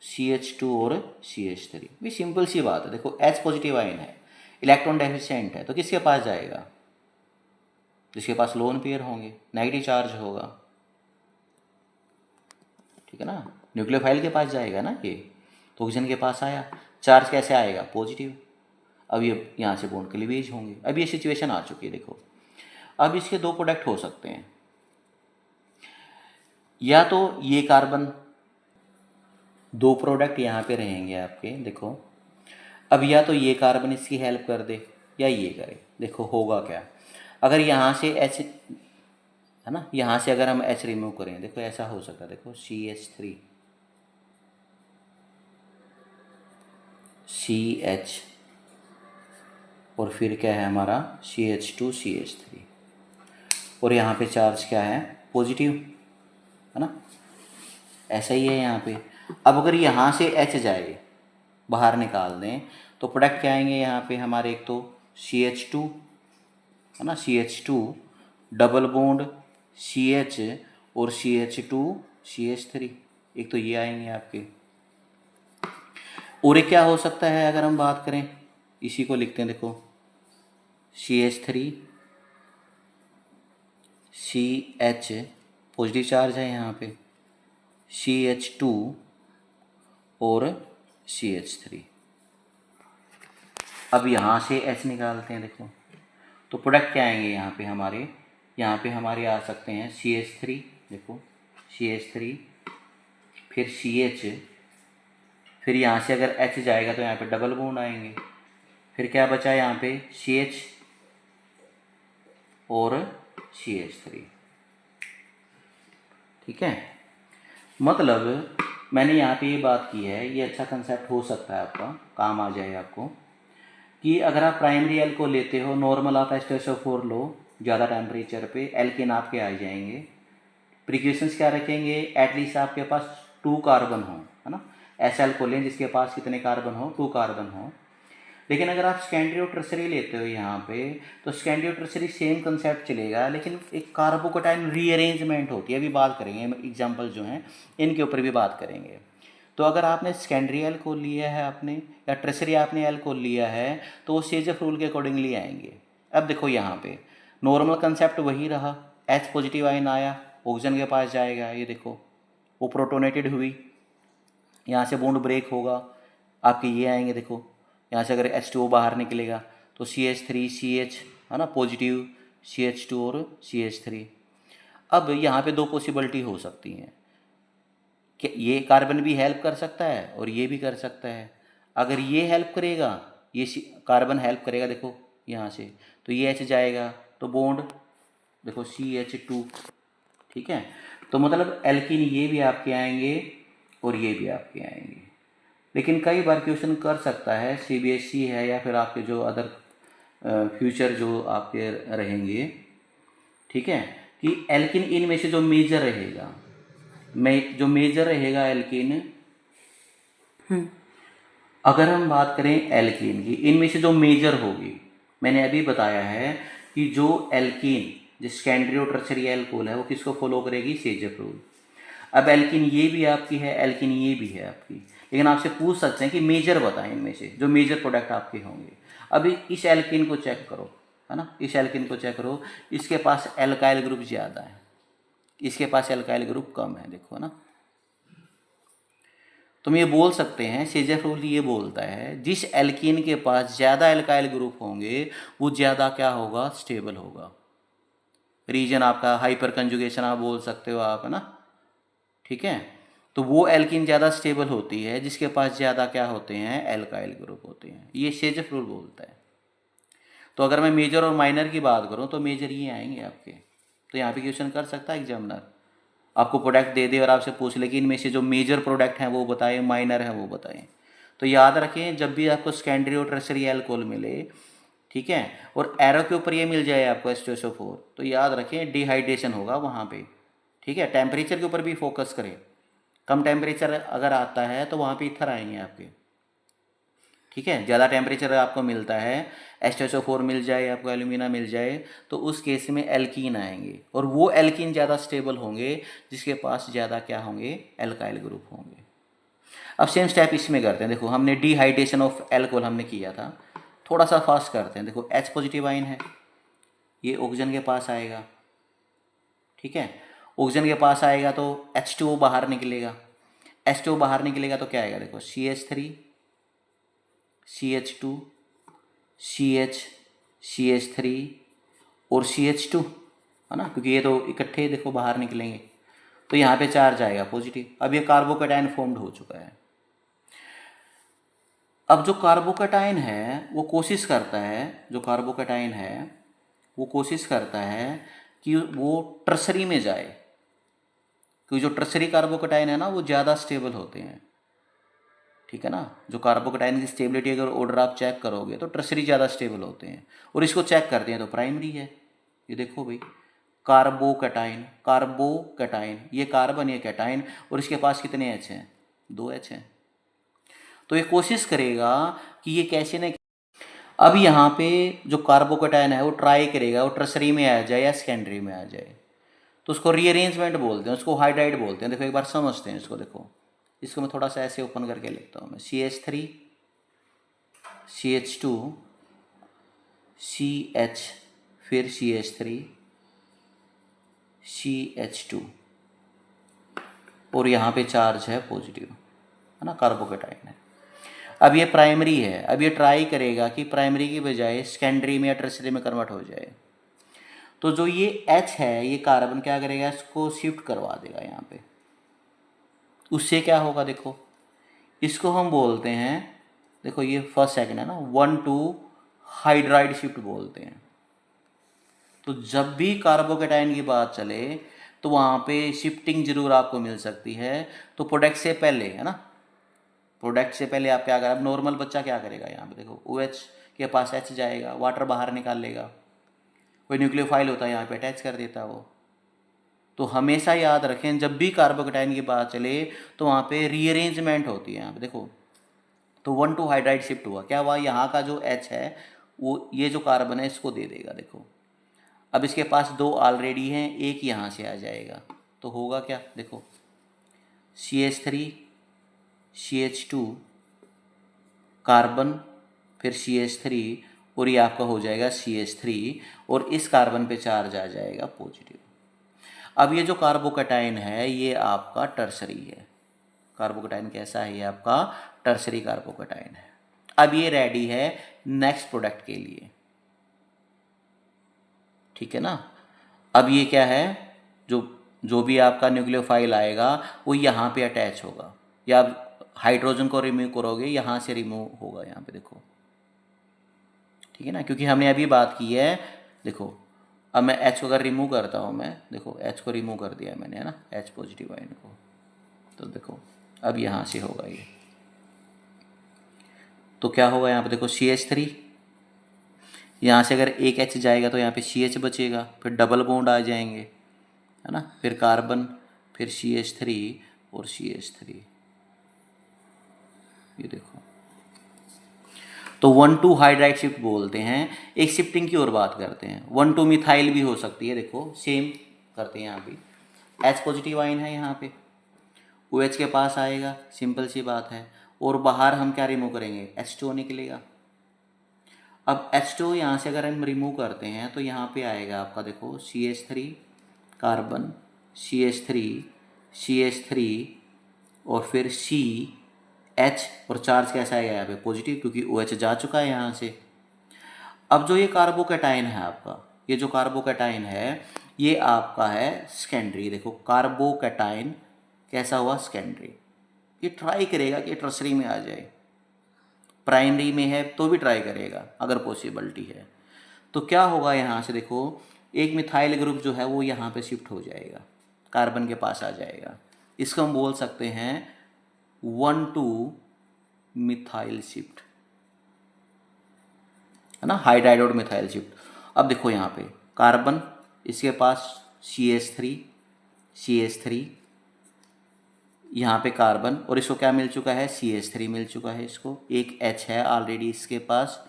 CH2 और CH3, भी सिंपल सी बात है। देखो H पॉजिटिव आयन है, इलेक्ट्रॉन डेफिशिएंट है, तो किसके पास जाएगा, जिसके पास लोन पेयर होंगे, नेगेटिव चार्ज होगा, ठीक है ना, न्यूक्लियोफाइल के पास जाएगा ना ये, तो ऑक्सीजन के पास आया, चार्ज कैसे आएगा, पॉजिटिव। अब ये यहाँ से बॉन्ड क्लीवेज होंगे। अब ये सिचुएशन आ चुकी है, देखो अब इसके 2 प्रोडक्ट हो सकते हैं, या तो ये कार्बन, 2 प्रोडक्ट यहाँ पे रहेंगे आपके, देखो अब या तो ये कार्बन इसकी हेल्प कर दे या ये करे। देखो होगा क्या, अगर यहाँ से H है ना, यहाँ से अगर हम H रिमूव करें, देखो ऐसा हो सकता है, देखो CH3 CH और फिर क्या है हमारा CH2 CH3, और यहाँ पे चार्ज क्या है, पॉजिटिव, है ना, ऐसा ही है यहाँ पे। अब अगर यहाँ से H जाए, बाहर निकाल दें, तो प्रोडक्ट क्या आएंगे यहाँ पे हमारे, एक तो CH2 है ना, CH2 डबल बॉन्ड CH और CH2 CH3, एक तो ये आएंगे आपके। और एक क्या हो सकता है अगर हम बात करें, इसी को लिखते हैं, देखो CH3 CH पॉजिटिव चार्ज है यहाँ पे, CH2 और CH3। अब यहाँ से H निकालते हैं, देखो तो प्रोडक्ट क्या आएंगे यहाँ पे हमारे, यहाँ पे हमारे आ सकते हैं CH3, देखो CH3 फिर CH, फिर यहाँ से अगर H जाएगा तो यहाँ पे डबल बॉन्ड आएंगे, फिर क्या बचा यहाँ पे CH और CH3, ठीक है। मतलब मैंने यहाँ पे ये बात की है, ये अच्छा कंसेप्ट हो सकता है आपका, काम आ जाए आपको, कि अगर आप प्राइमरी एल को लेते हो, नॉर्मल आप H2SO4 लो ज़्यादा टेम्परेचर पे, एल्केन आपके आ जाएंगे। प्रिकॉशंस क्या रखेंगे, एटलीस्ट आपके पास 2 कार्बन हो, है ना। SL को लें जिसके पास कितने कार्बन हो, 2 कार्बन हो। लेकिन अगर आप सेकेंडरी और टर्सरी लेते हो यहाँ पे, तो सेकेंडरी और टर्सरी सेम कंसेप्ट चलेगा, लेकिन एक कार्बोकेटाइन रीअरेंजमेंट होती है। अभी बात करेंगे, एग्जांपल जो हैं इनके ऊपर भी बात करेंगे। तो अगर आपने सेकेंडरी एल्कोहल लिया है आपने, या टर्सरी आपने एल्कोहल लिया है, तो वो सेजफ रूल के अकॉर्डिंगली आएंगे। अब देखो यहाँ पे नॉर्मल कंसेप्ट वही रहा, H पॉजिटिव आयन आया, ऑक्सीजन के पास जाएगा, ये देखो वो प्रोटोनेटेड हुई, यहाँ से बॉन्ड ब्रेक होगा, आपके ये आएंगे, देखो यहाँ से अगर H2O बाहर निकलेगा तो CH3CH, है ना, पॉजिटिव CH2 और CH3। अब यहाँ पे 2 पॉसिबिलिटी हो सकती हैं कि ये कार्बन भी हेल्प कर सकता है और ये भी कर सकता है। अगर ये हेल्प करेगा, ये कार्बन हेल्प करेगा, देखो यहाँ से, तो ये H जाएगा तो बॉन्ड देखो CH2, ठीक है। तो मतलब एल्कीन ये भी आपके आएंगे और ये भी आपके आएंगे। लेकिन कई बार क्वेश्चन कर सकता है, CBSE है या फिर आपके जो अदर फ्यूचर जो आपके रहेंगे, ठीक है, कि एल्किन इनमें से जो मेजर रहेगा, जो मेजर रहेगा एल्किन, अगर हम बात करें एल्कीन की, इनमें से जो मेजर होगी, मैंने अभी बताया है कि जो एल्कीन, जो सेकेंडरी और टर्शरी एल्कोहल है, वो किसको फॉलो करेगी, सेजफ रूल। अब एल्कीन ये भी आपकी है, एल्कीन ये भी है आपकी, लेकिन आपसे पूछ सकते हैं कि मेजर बताएं इनमें से, जो मेजर प्रोडक्ट आपके होंगे। अभी इस एल्कीन को चेक करो, है ना, इस एल्कीन को चेक करो, इसके पास एल्काइल ग्रुप ज़्यादा है, इसके पास एल्काइल ग्रुप कम है, देखो ना। तुम ये बोल सकते हैं, सेजफ रूल ये बोलता है जिस एल्कीन के पास ज़्यादा एल्काइल ग्रुप होंगे वो ज़्यादा क्या होगा, स्टेबल होगा। रीजन आपका हाइपर कंजुगेशन आप बोल सकते हो आप, है ना, ठीक है। तो वो एल्कीन ज़्यादा स्टेबल होती है जिसके पास ज़्यादा क्या होते हैं, एल्काइल ग्रुप होते हैं, ये सेजफ रूल बोलता है। तो अगर मैं मेजर और माइनर की बात करूँ तो मेजर ये आएंगे आपके। तो यहाँ पे क्वेश्चन कर सकता है एग्जामिनर, आपको प्रोडक्ट दे दे और आपसे पूछ ले कि इनमें से जो मेजर प्रोडक्ट हैं वो बताएं, माइनर है वो बताएं। तो याद रखें, जब भी आपको सेकेंडरी और टर्शरी एल्कोहल मिले, ठीक है, और एरो के ऊपर ये मिल जाए आपको H2SO4, तो याद रखें डिहाइड्रेशन होगा वहाँ पे, ठीक है। टेम्परेचर के ऊपर भी फोकस करें, कम टेम्परेचर अगर आता है तो वहाँ पे इथर आएंगे आपके, ठीक है। ज़्यादा टेम्परेचर आपको मिलता है, H2SO4 मिल जाए आपको, एल्यूमिना मिल जाए, तो उस केस में एल्कीन आएंगे, और वो एल्कीन ज़्यादा स्टेबल होंगे जिसके पास ज़्यादा क्या होंगे, एल्काइल ग्रुप होंगे। अब सेम स्टेप इसमें करते हैं, देखो हमने डिहाइड्रेशन ऑफ एल्कोहल हमने किया था, थोड़ा सा फास्ट करते हैं। देखो H पॉजिटिव आइन है, ये ऑक्सीजन के पास आएगा, ठीक है। ऑक्सीजन के पास आएगा तो H2O बाहर निकलेगा, H2O बाहर निकलेगा तो क्या आएगा, देखो CH3 CH2 CH CH3 और CH2, है ना, क्योंकि ये तो इकट्ठे देखो बाहर निकलेंगे, तो यहाँ पे चार्ज आएगा पॉजिटिव। अब ये कार्बोकेटाइन फॉर्म्ड हो चुका है। अब जो कार्बोकेटाइन है वो कोशिश करता है, जो कार्बोकेटाइन है वो कोशिश करता है कि वो टर्सरी में जाए, क्योंकि जो टर्सरी कार्बोकेटाइन है ना वो ज़्यादा स्टेबल होते हैं, ठीक है ना। जो कार्बोकेटाइन की स्टेबिलिटी अगर ऑर्डर आप चेक करोगे तो टर्सरी ज़्यादा स्टेबल होते हैं, और इसको चेक करते हैं तो प्राइमरी है। ये देखो भाई, कार्बोकेटाइन, कार्बोकेटाइन, ये कार्बन ये कैटाइन, और इसके पास कितने एच हैं, 2 एच हैं। तो ये कोशिश करेगा कि ये कैसे न, अब यहाँ पे जो कार्बोकेटाइन है वो ट्राई करेगा वो टर्सरी में आ जाए या सेकेंडरी में आ जाए, तो उसको रीअरेंजमेंट बोलते हैं, उसको हाइड्राइड बोलते हैं। देखो एक बार समझते हैं इसको, देखो इसको मैं थोड़ा सा ऐसे ओपन करके लिखता हूँ मैं, CH3 CH2 CH, फिर CH3 CH2, और यहाँ पे चार्ज है पॉजिटिव, है ना, कार्बोकेटाइन है। अब ये प्राइमरी है, अब ये ट्राई करेगा कि प्राइमरी की बजाय सेकेंडरी में या टर्सरी में कन्वर्ट हो जाए। तो जो ये H है, ये कार्बन क्या करेगा, इसको शिफ्ट करवा देगा यहाँ पे, उससे क्या होगा, देखो इसको हम बोलते हैं, देखो ये फर्स्ट सेकंड है ना, 1,2 हाइड्राइड शिफ्ट बोलते हैं। तो जब भी कार्बोकेटाइन की बात चले तो वहाँ पे शिफ्टिंग जरूर आपको मिल सकती है। तो प्रोडक्ट से पहले, है ना, प्रोडक्ट से पहले आप क्या करें, अब नॉर्मल बच्चा क्या करेगा, यहाँ पे देखो OH के पास H जाएगा, वाटर बाहर निकाल लेगा, कोई न्यूक्लियोफाइल होता है यहाँ पे अटैच कर देता है वो। तो हमेशा याद रखें जब भी कार्बोकेटाइन की बात चले तो वहाँ पे रीअरेंजमेंट होती है। यहाँ पे देखो, तो 1,2 हाइड्राइड शिफ्ट हुआ, क्या हुआ, यहाँ का जो H है वो ये जो कार्बन है इसको दे देगा। देखो अब इसके पास 2 ऑलरेडी हैं, एक यहाँ से आ जाएगा, तो होगा क्या, देखो CH3 CH2 कार्बन फिर CH3 और ये आपका हो जाएगा CH3 और इस कार्बन पे चार्ज आ जाएगा पॉजिटिव। अब ये जो कार्बोकेटाइन है ये आपका टर्सरी है। कार्बोकेटाइन कैसा है, ये आपका टर्सरी कार्बोकेटाइन है। अब ये रेडी है नेक्स्ट प्रोडक्ट के लिए, ठीक है ना। अब ये क्या है, जो भी आपका न्यूक्लियोफाइल आएगा वो यहाँ पे अटैच होगा, या आप हाइड्रोजन को रिमूव करोगे यहाँ से रिमूव होगा, यहाँ पे देखो, ठीक है ना, क्योंकि हमने अभी बात की है। देखो अब मैं H को अगर रिमूव करता हूँ, मैं देखो H को रिमूव कर दिया मैंने, है ना, H पॉजिटिव आयन को, तो देखो अब यहाँ से होगा ये, तो क्या होगा यहाँ पे देखो CH3, यहाँ से अगर एक H जाएगा तो यहाँ पे CH बचेगा, फिर डबल बॉन्ड आ जाएंगे, है ना, फिर कार्बन फिर CH3 और CH3, ये देखो। तो 1,2 हाइड्राइड शिफ्ट बोलते हैं। एक शिफ्टिंग की और बात करते हैं, 1,2 मिथाइल भी हो सकती है। देखो सेम करते हैं, यहाँ पे H पॉजिटिव आयन है, यहाँ पे OH के पास आएगा, सिंपल सी बात है, और बाहर हम क्या रिमूव करेंगे, H2O निकलेगा। अब H2O यहाँ से अगर हम रिमूव करते हैं तो यहाँ पे आएगा आपका देखो CH3 कार्बन CH3 CH3 और फिर CH, और चार्ज कैसा आएगा यहाँ पे पॉजिटिव, क्योंकि OH जा चुका है यहाँ से। अब जो ये कार्बोकेटाइन है आपका, ये जो कार्बोकेटाइन है ये आपका है सेकेंडरी। देखो कार्बोकेटाइन कैसा हुआ, सेकेंडरी। ये ट्राई करेगा कि टर्सरी में आ जाए, प्राइमरी में है तो भी ट्राई करेगा अगर पॉसिबिलिटी है। तो क्या होगा यहाँ से, देखो एक मिथाइल ग्रुप जो है वो यहाँ पे शिफ्ट हो जाएगा, कार्बन के पास आ जाएगा। इसको हम बोल सकते हैं 1,2 मिथाइल शिफ्ट, है ना, हाइड्राइड मिथाइल शिफ्ट। अब देखो यहाँ पे कार्बन, इसके पास CH3 यहाँ पे कार्बन, और इसको क्या मिल चुका है, CH3 मिल चुका है इसको, एक H है ऑलरेडी इसके पास,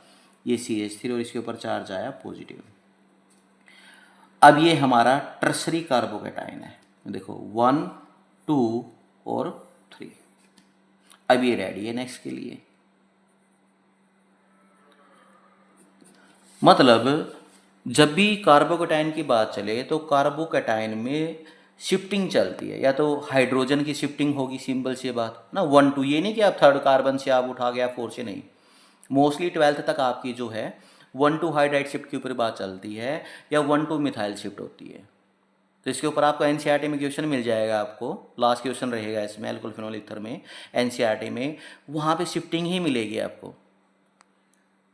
ये CH3 और इसके ऊपर चार्ज आया पॉजिटिव। अब ये हमारा टर्सरी कार्बोकेटाइन है, देखो 1, 2 और 3। अब ये रेडी है नेक्स्ट के लिए। मतलब जब भी कार्बोकेटाइन की बात चले तो कार्बोकेटाइन में शिफ्टिंग चलती है, या तो हाइड्रोजन की शिफ्टिंग होगी, सिंपल सी बात ना, 1,2, ये नहीं कि आप थर्ड कार्बन से आप उठा गया 4 से, नहीं, मोस्टली 12th तक आपकी जो है 1,2 हाइड्राइड शिफ्ट के ऊपर बात चलती है, या 1,2 मिथाइल शिफ्ट होती है। तो इसके ऊपर आपको NCERT में क्वेश्चन मिल जाएगा, आपको लास्ट क्वेश्चन रहेगा इसमें अल्कोहल फिनोल ईथर में, NCERT में वहाँ पे शिफ्टिंग ही मिलेगी आपको।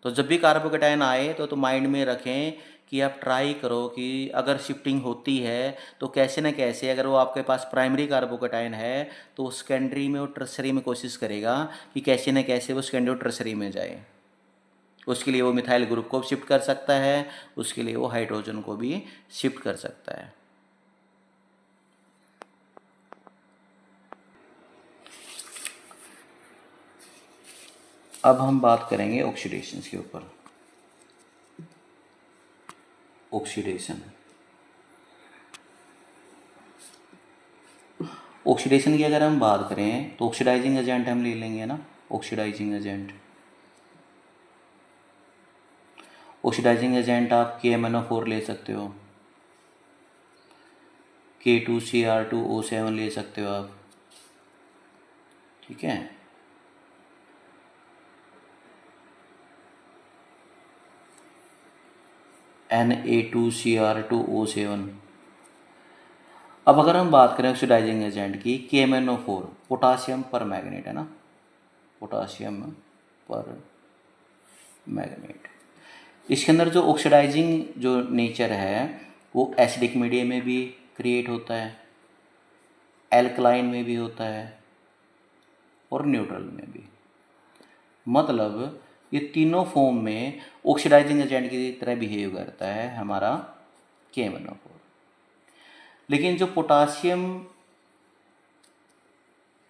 तो जब भी कार्बोकेटाइन आए तो माइंड में रखें कि आप ट्राई करो कि अगर शिफ्टिंग होती है तो कैसे न कैसे, अगर वो आपके पास प्राइमरी कार्बोकेटाइन है तो सेकेंडरी में और टर्सरी में कोशिश करेगा कि कैसे न कैसे वो सेकेंडरी और टर्सरी में जाए। उसके लिए वो मिथाइल ग्रुप को शिफ्ट कर सकता है, उसके लिए वो हाइड्रोजन को भी शिफ्ट कर सकता है। अब हम बात करेंगे ऑक्सीडेशन के ऊपर। ऑक्सीडेशन की अगर हम बात करें तो ऑक्सीडाइजिंग एजेंट हम ले लेंगे ना, ऑक्सीडाइजिंग एजेंट आप KMnO4 ले सकते हो, K2Cr2O7 ले सकते हो आप, ठीक है। Na2Cr2O7। अब अगर हम बात करें ऑक्सीडाइजिंग एजेंट की, KMnO4 पोटासियम पर मैग्नेट, है ना, पोटासियम पर मैग्नेट। इसके अंदर जो ऑक्सीडाइजिंग जो नेचर है वो एसिडिक मीडियम में भी क्रिएट होता है, एल्कलाइन में भी होता है और न्यूट्रल में भी। मतलब ये तीनों फॉर्म में ऑक्सीडाइजिंग एजेंट की तरह बिहेव करता है हमारा KMnO4। लेकिन जो पोटासियम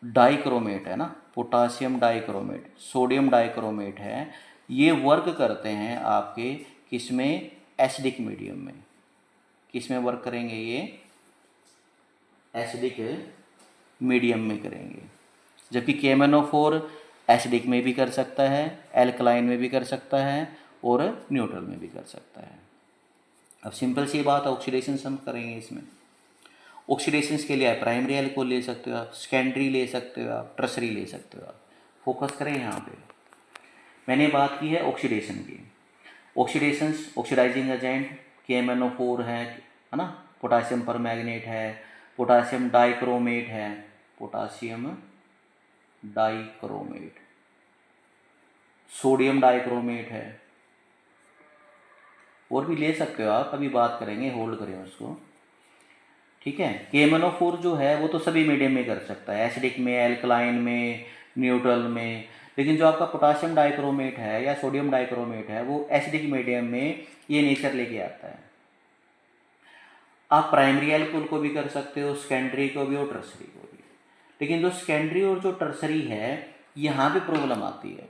डाइक्रोमेट है ना, पोटासियम डाइक्रोमेट, सोडियम डाइक्रोमेट है, ये वर्क करते हैं आपके किसमें, एसिडिक मीडियम में। किस में वर्क करेंगे ये, एसिडिक मीडियम में करेंगे। जबकि KMnO4 एसिडिक में भी कर सकता है, एल्कलाइन में भी कर सकता है और न्यूट्रल में भी कर सकता है। अब सिंपल सी बात है, ऑक्सीडेशन हम करेंगे इसमें। ऑक्सीडेशंस के लिए आप प्राइमरी एल्कोहल ले सकते हो, आप सेकेंडरी ले सकते हो, आप टर्सरी ले सकते हो। आप फोकस करें यहाँ पे। मैंने बात की है ऑक्सीडेशन की। ऑक्सीडेशंस, ऑक्सीडाइजिंग एजेंट KMnO4 है ना, पोटासियम परमैंगनेट है, पोटासियम डाइक्रोमेट है, पोटासियम डाइक्रोमेट, सोडियम डाइक्रोमेट है, और भी ले सकते हो आप, अभी बात करेंगे, होल्ड करें उसको, ठीक है। KMnO4 जो है वो तो सभी मीडियम में कर सकता है, एसिडिक में, एल्कलाइन में, न्यूट्रल में। लेकिन जो आपका पोटासियम डाइक्रोमेट है या सोडियम डाइक्रोमेट है वो एसिडिक मीडियम में ये नेचर लेके आता है। आप प्राइमरी एल्कोहल को भी कर सकते हो, सेकेंडरी को भी और टर्सरी को भी। लेकिन जो सेकेंडरी और जो टर्सरी है यहाँ पे प्रॉब्लम आती है।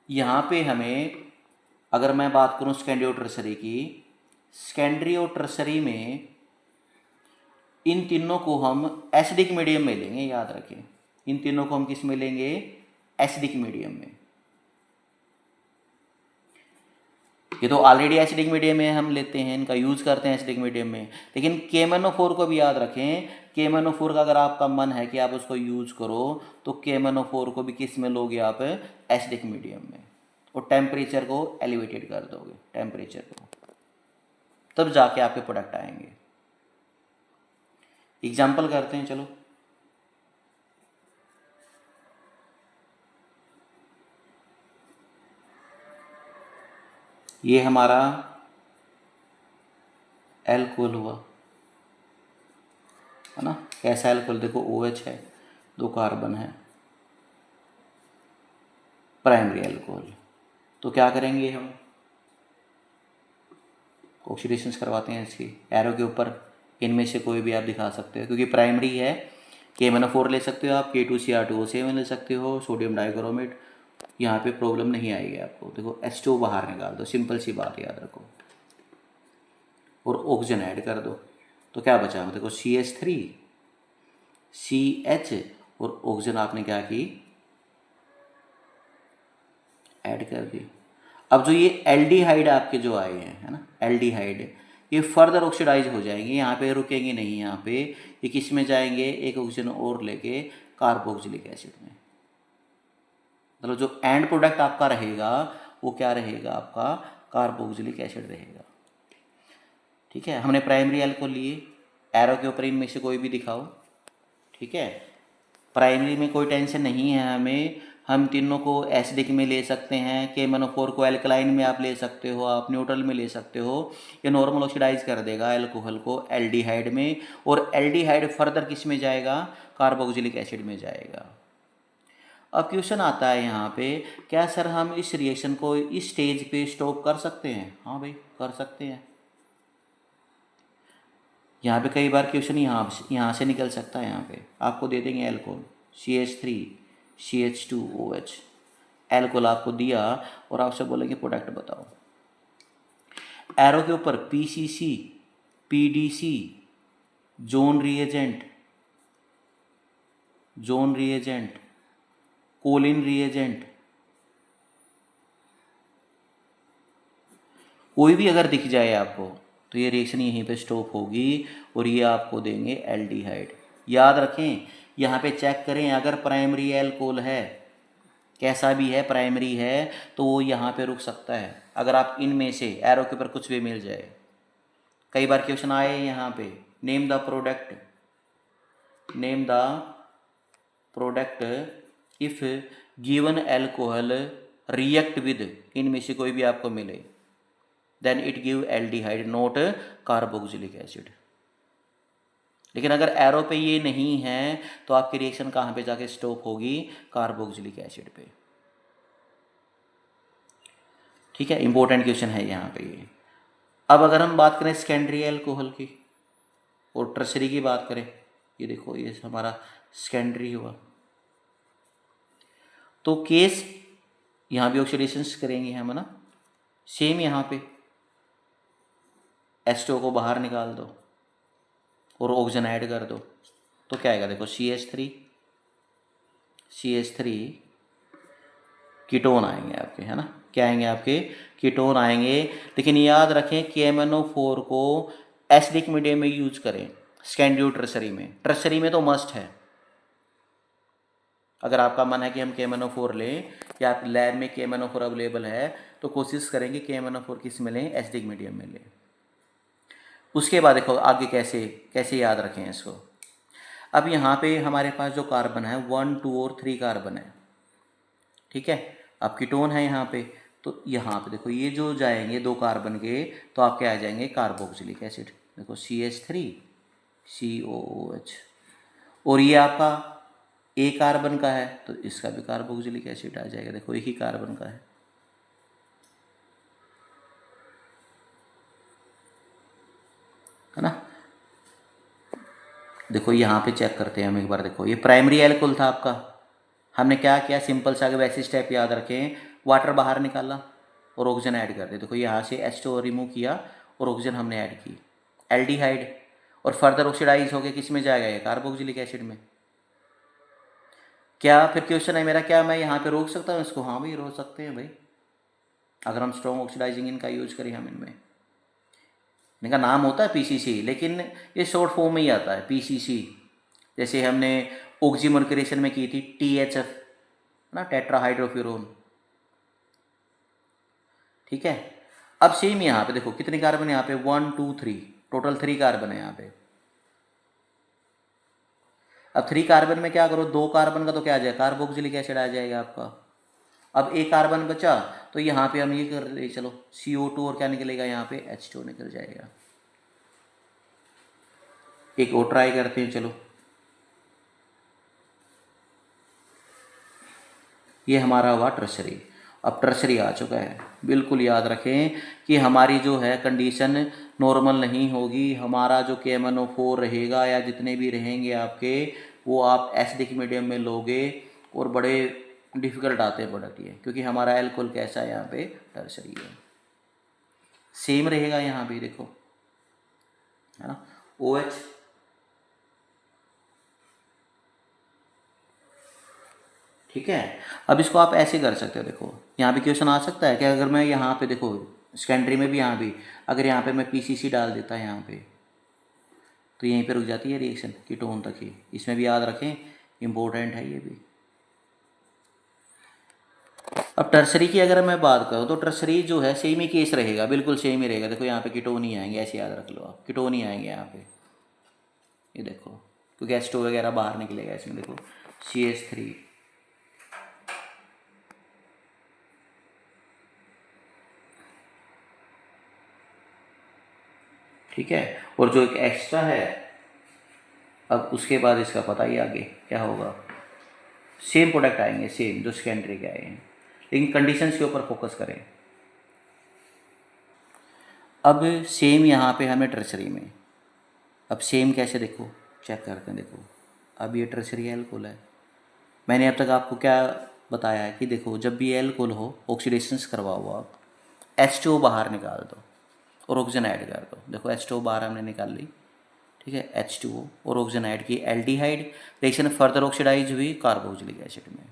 यहाँ पे हमें, अगर मैं बात करूँ सेकेंडरी और टर्सरी की, सेकेंडरी और टर्सरी में इन तीनों को हम एसिडिक मीडियम में लेंगे, याद रखें। इन तीनों को हम किस में लेंगे, एसिडिक मीडियम में। ये तो ऑलरेडी एसिडिक मीडियम में हम लेते हैं, इनका यूज करते हैं एसिडिक मीडियम में। लेकिन KMnO4 को भी याद रखें, KMnO4 का अगर आपका मन है कि आप उसको यूज करो तो KMnO4 को भी किस में लोगे आप, एसिडिक मीडियम में, और टेम्परेचर को एलिवेटेड कर दोगे, टेम्परेचर को, तब जाके आपके प्रोडक्ट आएंगे। एग्जाम्पल करते हैं, चलो। ये हमारा एल्कोहल हुआ है ना, कैसा एल्कोहल, देखो OH है, 2 कार्बन है, प्राइमरी एल्कोहल। तो क्या करेंगे हम, ऑक्सीडेशंस करवाते हैं इसकी, एरो के ऊपर इनमें से कोई भी आप दिखा सकते हो, क्योंकि प्राइमरी है। KMnO4 ले सकते हो आप, K2Cr2O7 ले सकते हो, सोडियम डाइक्रोमेट, यहाँ पे प्रॉब्लम नहीं आएगी आपको। देखो H2 बाहर निकाल दो, सिंपल सी बात याद रखो, और ऑक्सीजन ऐड कर दो, तो क्या बचा, देखो CH3 CH और ऑक्सीजन आपने क्या की, ऐड कर दी। अब जो ये एल्डिहाइड आपके जो आए हैं, है ना, एल्डिहाइड, ये फर्दर ऑक्सीडाइज हो जाएंगे, यहाँ पे रुकेंगे नहीं, यहाँ पे ये किस में जाएंगे, एक ऑक्सीजन और लेके कार्बोक्सिलिक एसिड में। मतलब जो एंड प्रोडक्ट आपका रहेगा वो क्या रहेगा, आपका कार्बोक्सिलिक एसिड रहेगा। ठीक है, हमने प्राइमरी एल्कोहल लिए, एरो के ऊपर इनमें से कोई भी दिखाओ, ठीक है। प्राइमरी में कोई टेंशन नहीं है हमें, हम तीनों को एसिडिक में ले सकते हैं, KMnO4 को एल्कलाइन में आप ले सकते हो, आप न्यूट्रल में ले सकते हो। ये नॉर्मल ऑक्सीडाइज कर देगा एल्कोहल को एल्डिहाइड में, और एल्डिहाइड फर्दर किस में जाएगा, कार्बोक्सिलिक एसिड में जाएगा। अब क्वेश्चन आता है यहाँ पे, क्या सर हम इस रिएक्शन को इस स्टेज पे स्टॉप कर सकते हैं? हाँ भाई, कर सकते हैं। यहाँ पे कई बार क्वेश्चन यहाँ से निकल सकता है। यहाँ पे आपको दे देंगे एल्कोहल CH3 CH2OH, एल्कोहल आपको दिया और आपसे बोलेंगे प्रोडक्ट बताओ। एरो के ऊपर PCC PDC Jones reagent Collins reagent, कोई भी अगर दिख जाए आपको तो ये रिएक्शन यहीं पे स्टॉप होगी और ये आपको देंगे एल्डिहाइड। याद रखें, यहाँ पे चेक करें, अगर प्राइमरी एल्कोहल है, कैसा भी है, प्राइमरी है, तो वो यहाँ पे रुक सकता है। अगर आप इनमें से एरो के ऊपर कुछ भी मिल जाए, कई बार क्वेश्चन आए यहाँ पे, name the product if given alcohol react with, इनमें से कोई भी आपको मिले, then it give aldehyde not carboxylic acid. लेकिन अगर एरो पे ये नहीं है तो आपकी रिएक्शन कहाँ पे जाके स्टॉप होगी, कार्बोक्सिलिक एसिड पे। ठीक है, इंपॉर्टेंट क्वेश्चन है यहाँ पे ये। अब अगर हम बात करें सेकेंडरी एल्कोहल की और टर्शरी की बात करें, ये देखो ये हमारा सेकेंडरी हुआ, तो केस यहाँ भी ऑक्सीडेशन करेंगे हम, है ना। सेम यहाँ पे H2O को बाहर निकाल दो और ऑक्सीजन ऐड कर दो, तो क्या आएगा, देखो CH3 कीटोन आएंगे आपके, है ना। क्या आएंगे आपके, कीटोन आएंगे। लेकिन याद रखें KMnO4 को एसिडिक मीडियम में यूज करें, सेकेंडरी टर्शरी में। टर्शरी में तो मस्ट है, अगर आपका मन है कि हम KMnO4 लें या लैब में KMnO4 अवेलेबल है तो कोशिश करेंगे KMnO4 किस में लें, एसिडिक मीडियम में लें। उसके बाद देखो आगे कैसे कैसे याद रखें इसको। अब यहाँ पे हमारे पास जो कार्बन है 1, 2 और 3 कार्बन है, ठीक है। अब कीटोन है यहाँ पे, तो यहाँ पे देखो ये जो जाएंगे 2 कार्बन के, तो आपके आ जाएंगे कार्बोक्सिलिक एसिड। देखो CH3 COOH, और ये आपका A कार्बन का है तो इसका भी कार्बोक्सिलिक एसिड आ जाएगा। देखो एक ही कार्बन का है ना। देखो यहाँ पे चेक करते हैं हम एक बार। देखो ये प्राइमरी एल्कोहल था आपका, हमने क्या किया, सिंपल सा वैसे स्टेप याद रखें, वाटर बाहर निकाला और ऑक्सीजन ऐड कर दिया। देखो यहाँ से H2O रिमूव किया और ऑक्सीजन हमने ऐड की, एल्डिहाइड, और फर्दर ऑक्सीडाइज होकर किस में जाएगा, ये कार्बोक्सिलिक एसिड में। क्या फिर क्वेश्चन है मेरा, क्या मैं यहाँ पे रोक सकता हूँ इसको? हाँ भाई रोक सकते हैं भाई, अगर हम स्ट्रॉन्ग ऑक्सीडाइजिंग इनका यूज करें हम इनमें। इनका नाम होता है PCC, लेकिन ये शॉर्ट फॉर्म में ही आता है PCC। जैसे हमने ऑक्सीमर्क्यूरेशन में की थी THF ना, टेट्राहाइड्रोफ्यूरोन, ठीक है। अब सेम यहाँ पे देखो कितने कार्बन यहाँ पे, 1, 2, 3, टोटल 3 कार्बन है यहाँ पे। अब 3 कार्बन में क्या करो, 2 कार्बन का तो क्या आ जाएगा, कार्बोक्सिलिक एसिड आ जाएगा आपका। अब एक कार्बन बचा तो यहाँ पे हम ये कर ले, चलो CO2 और क्या निकलेगा यहाँ पे, H2O निकल जाएगा। एक और ट्राई करते हैं, चलो। ये हमारा हुआ टर्शरी। अब टर्शरी आ चुका है, बिल्कुल याद रखें कि हमारी जो है कंडीशन नॉर्मल नहीं होगी। हमारा जो KMnO4 रहेगा या जितने भी रहेंगे आपके, वो आप एसिडिक मीडियम में लोगे और बड़े डिफ़िकल्ट आते हैं प्रोडक्ट ये, क्योंकि हमारा एल्कोहल कैसा है यहाँ पे, टर्शरी है। सेम रहेगा यहाँ भी देखो, है ना, OH, ठीक है। अब इसको आप ऐसे कर सकते हो, देखो यहाँ भी क्वेश्चन आ सकता है कि अगर मैं यहाँ पे देखो सेकेंडरी में भी, यहाँ भी अगर यहाँ पे मैं PCC डाल देता यहाँ पे, तो यहीं पे रुक जाती है रिएक्शन कीटोन तक ही। इसमें भी याद रखें, इम्पोर्टेंट है ये भी। अब टर्सरी की अगर मैं बात करूँ तो टर्सरी जो है सेम ही केस रहेगा, बिल्कुल सेम ही रहेगा। देखो यहाँ पे कीटोन ही आएंगे, ऐसे याद रख लो आप, कीटोन ही आएंगे यहाँ पे, ये देखो, क्योंकि H2O वगैरह बाहर निकलेगा इसमें। देखो CH3, ठीक है, और जो एक एक्स्ट्रा है, अब उसके बाद इसका पता ही आगे क्या होगा, सेम प्रोडक्ट आएंगे, सेम जो सेकेंडरी के आए हैं, लेकिन कंडीशंस के ऊपर फोकस करें। अब सेम यहाँ पे हमें टर्शरी में, अब सेम कैसे देखो, चेक करते हैं। देखो अब ये टर्शरी एल्कोहल है, मैंने अब तक आपको क्या बताया है कि देखो जब भी एल्कोहल हो, ऑक्सीडेशंस करवाओ आप, H2O बाहर निकाल दो और ऑक्सीजन ऐड कर दो। देखो H2O बाहर हमने निकाल ली, ठीक है, H2O और ऑक्सीजन ऐड की, एल्डिहाइड, रिएक्शन फर्दर ऑक्सीडाइज हुई कार्बोक्सिलिक एसिड में।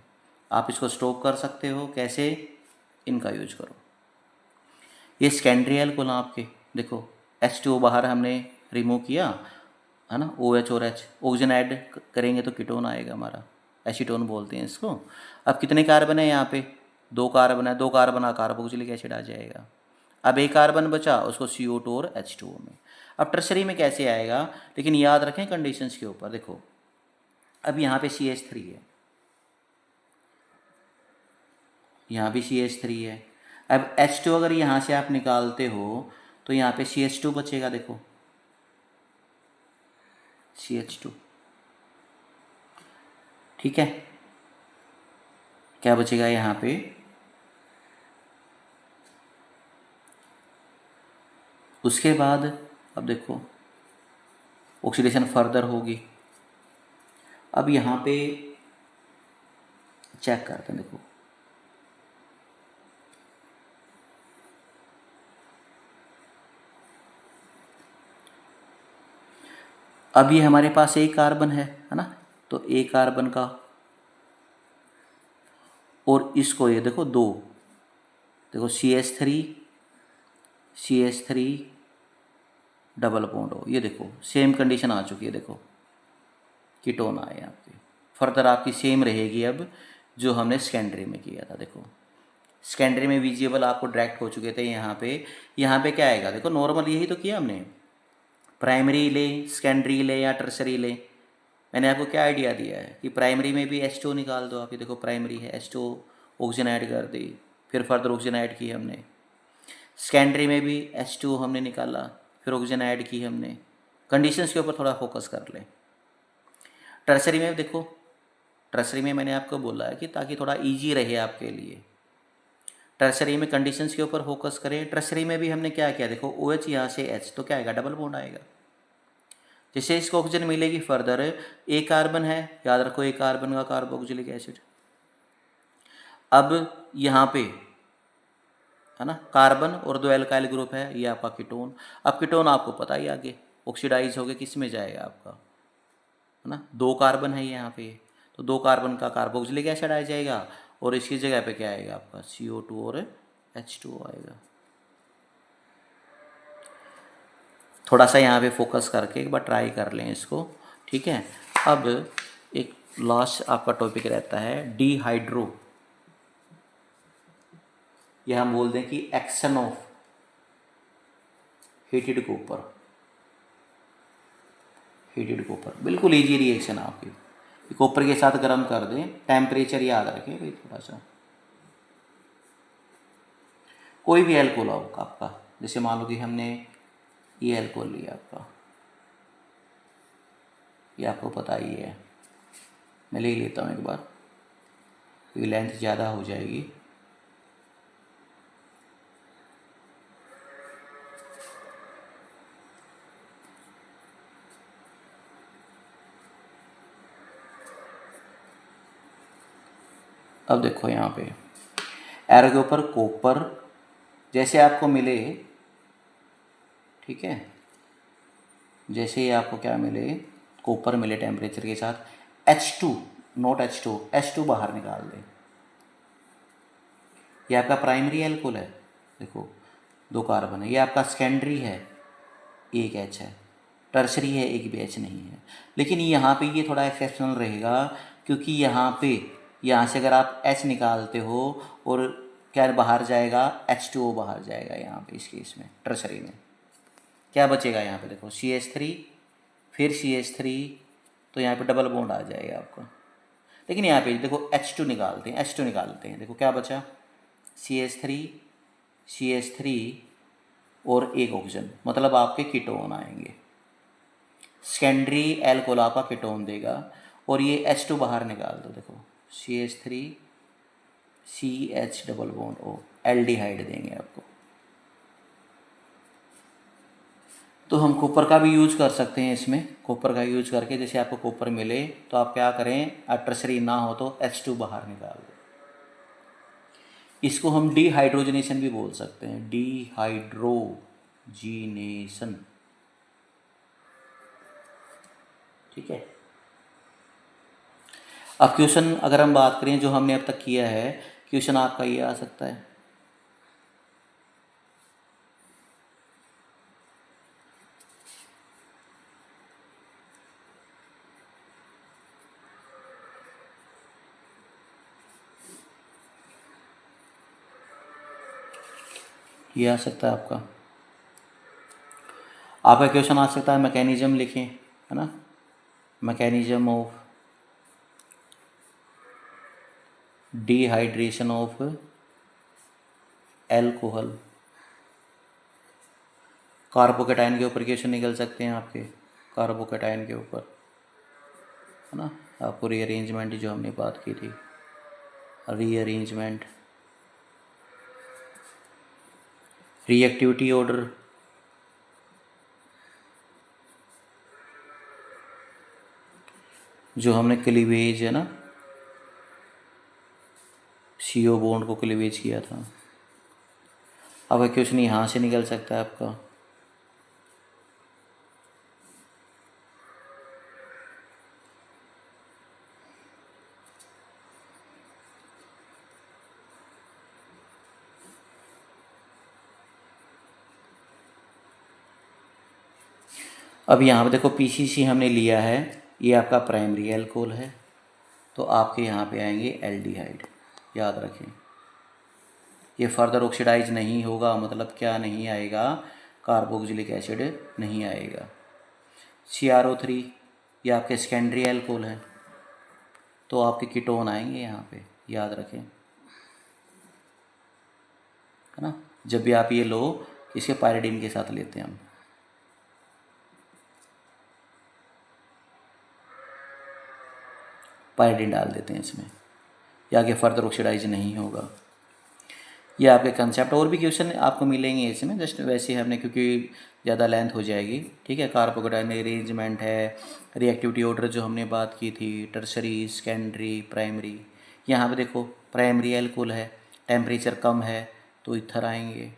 आप इसको स्टॉप कर सकते हो कैसे, इनका यूज करो। ये सेकेंडरी एल्कोहल आपके, देखो H2O बाहर हमने रिमूव किया, है ना, OH और H, ऑक्सीजन ऐड करेंगे तो कीटोन आएगा हमारा, एसीटोन बोलते हैं इसको। अब कितने कार्बन है यहाँ पे, 2 कार्बन है, 2 कार्बन का कार्बोक्सिलिक एसिड आ जाएगा। अब एक कार्बन बचा, उसको CO2 और H2O में। अब टर्शरी में कैसे आएगा, लेकिन याद रखें कंडीशंस के ऊपर। देखो अब यहाँ पे CH3 है, यहाँ भी CH3 है। अब H2 अगर यहाँ से आप निकालते हो तो यहाँ पे CH2 बचेगा। देखो CH2। ठीक है, क्या बचेगा यहाँ पे, उसके बाद अब देखो ऑक्सीडेशन फर्दर होगी। अब यहाँ पे चेक करते हैं, देखो अब ये हमारे पास एक कार्बन है ना, तो एक कार्बन का, और इसको ये देखो दो, देखो CH3 डबल बॉन्ड हो, ये देखो सेम कंडीशन आ चुकी है, देखो कीटोन आए यहाँ पे। फर्दर आपकी सेम रहेगी अब जो हमने सेकेंडरी में किया था। देखो सेकेंडरी में विजिबल आपको डायरेक्ट हो चुके थे, यहाँ पे क्या आएगा, देखो नॉर्मल यही तो किया हमने, प्राइमरी ले, सेकेंडरी ले या टर्सरी ले। मैंने आपको क्या आइडिया दिया है कि प्राइमरी में भी H2 निकाल दो आप, ये देखो प्राइमरी है, H2 ऑक्सीजन ऐड कर दी, फिर फर्दर ऑक्सीजन ऐड की हमने। सेकेंडरी में भी H2 हमने निकाला, फिर ऑक्सीजन ऐड की हमने। कंडीशंस के ऊपर थोड़ा फोकस कर लें। टर्सरी में देखो, टर्सरी में मैंने आपको बोला है कि ताकि थोड़ा इजी रहे आपके लिए, टर्सरी में कंडीशंस के ऊपर फोकस करें। टर्सरी में भी हमने क्या किया, देखो OH यहाँ से H, तो क्या आएगा, डबल बॉन्ड आएगा। जैसे इसको ऑक्सीजन मिलेगी फर्दर, एक कार्बन है, याद रखो एक कार्बन का कार्बोक्सिलिक एसिड। अब यहाँ पे है ना कार्बन और दो एल्काइल ग्रुप है, ये आपका कीटोन। अब कीटोन आपको पता ही आगे ऑक्सीडाइज होकर किस में जाएगा आपका, है ना, दो कार्बन है यहाँ पे, तो दो कार्बन का कार्बोक्सिलिक एसिड आ जाएगा, और इसकी जगह पे क्या आएगा आपका CO2 और H2O आएगा। थोड़ा सा यहाँ पे फोकस करके एक बार ट्राई कर लें इसको, ठीक है। अब एक लास्ट आपका टॉपिक रहता है डिहाइड्रो, यह हम बोल दें कि एक्शन ऑफ हीटेड कॉपर, बिल्कुल इजी रिएक्शन आपकी। कॉपर के साथ गर्म कर दें, टेम्परेचर याद रखें भाई थोड़ा सा। कोई भी एल्कोहल हो आपका, जैसे मान लो कि हमने ये एल्कोहल लिया आपका, ये आपको पता ही है, मैं ले लेता हूँ एक बार, ये लेंथ ज़्यादा हो जाएगी। अब देखो यहाँ पे एरो के ऊपर कॉपर जैसे आपको मिले, ठीक है, जैसे ही आपको क्या मिले, कॉपर मिले टेम्परेचर के साथ, H2 नॉट H2, H2 बाहर निकाल दें। ये आपका प्राइमरी एल्कोहल है, देखो दो कार्बन है। ये आपका सेकेंडरी है, एक H है। टर्सरी है, एक भी H नहीं है। लेकिन यहाँ पे ये थोड़ा एक्सेप्शनल रहेगा, क्योंकि यहाँ से अगर आप H निकालते हो और क्या बाहर जाएगा, H2O बाहर जाएगा। यहाँ पे इस केस में टर्सरी में क्या बचेगा, यहाँ पे देखो CH3, फिर CH3, तो यहाँ पे डबल बॉन्ड आ जाएगा आपका। लेकिन यहाँ पे देखो H2 निकालते हैं, देखो क्या बचा, CH3 और एक ऑक्सीजन, मतलब आपके कीटोन आएंगे। सेकेंडरी एल्कोहल आपका कीटोन देगा, और ये H2 बाहर निकाल दो, देखो CH3 CH double bond O, aldehyde देंगे आपको। तो हम कॉपर का भी यूज कर सकते हैं इसमें, कॉपर का यूज करके जैसे आपको कॉपर मिले तो आप क्या करें, टर्सरी ना हो तो H2 बाहर निकाल दो। इसको हम डिहाइड्रोजनेशन भी बोल सकते हैं, डिहाइड्रोजिनेशन, ठीक है। अब क्वेश्चन अगर हम बात करें जो हमने अब तक किया है, क्वेश्चन आपका ये आ सकता है, ये आ सकता है आपका क्वेश्चन आ सकता है, मैकेनिज्म लिखें, है ना, mechanism of dehydration of alcohol. Carbocation के ऊपर क्वेश्चन निकल सकते हैं आपके। कार्बोकेटाइन के ऊपर, है ना। आपको रीअरेंजमेंट जो हमने बात की थी, रीअरेंजमेंट, रिएक्टिविटी ऑर्डर, जो हमने क्लीवेज है ना, CO बॉन्ड को क्लीवेज किया था। अब क्वेश्चन यहाँ से निकल सकता है आपका, अब यहाँ पे देखो PCC हमने लिया है, ये आपका प्राइमरी एल्कोहल है, तो आपके यहाँ पे आएंगे एल्डिहाइड, याद रखें। ये फर्दर ऑक्सीडाइज नहीं होगा, मतलब क्या नहीं आएगा, कार्बोक्सिलिक एसिड नहीं आएगा। CrO3 ये आपके सेकेंडरी एल्कोहल है, तो आपके कीटोन आएंगे यहाँ पे, याद रखें, है ना। जब भी आप ये लो, इसे पायरिडीन के साथ लेते हैं हम, पायरिडीन डाल देते हैं इसमें, ये आगे फर्दर ऑक्सीडाइज नहीं होगा। ये आपके कंसेप्ट, और भी क्वेश्चन आपको मिलेंगे इसमें, जस्ट वैसे हमने, क्योंकि ज़्यादा लेंथ हो जाएगी, ठीक है। कार्बोकेटाइन अरेंजमेंट है, रिएक्टिविटी ऑर्डर जो हमने बात की थी, टर्सरी, सेकेंडरी, प्राइमरी। यहाँ पे देखो प्राइमरी एल्कोहल है, टेम्परेचर कम है तो इथर आएंगे।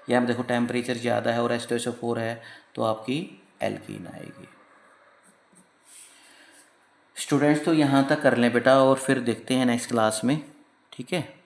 यहाँ पे देखो टेम्परेचर ज़्यादा है और H2SO4 है तो आपकी एल्कीन आएगी। स्टूडेंट्स तो यहाँ तक कर लें बेटा, और फिर देखते हैं नेक्स्ट क्लास में, ठीक है।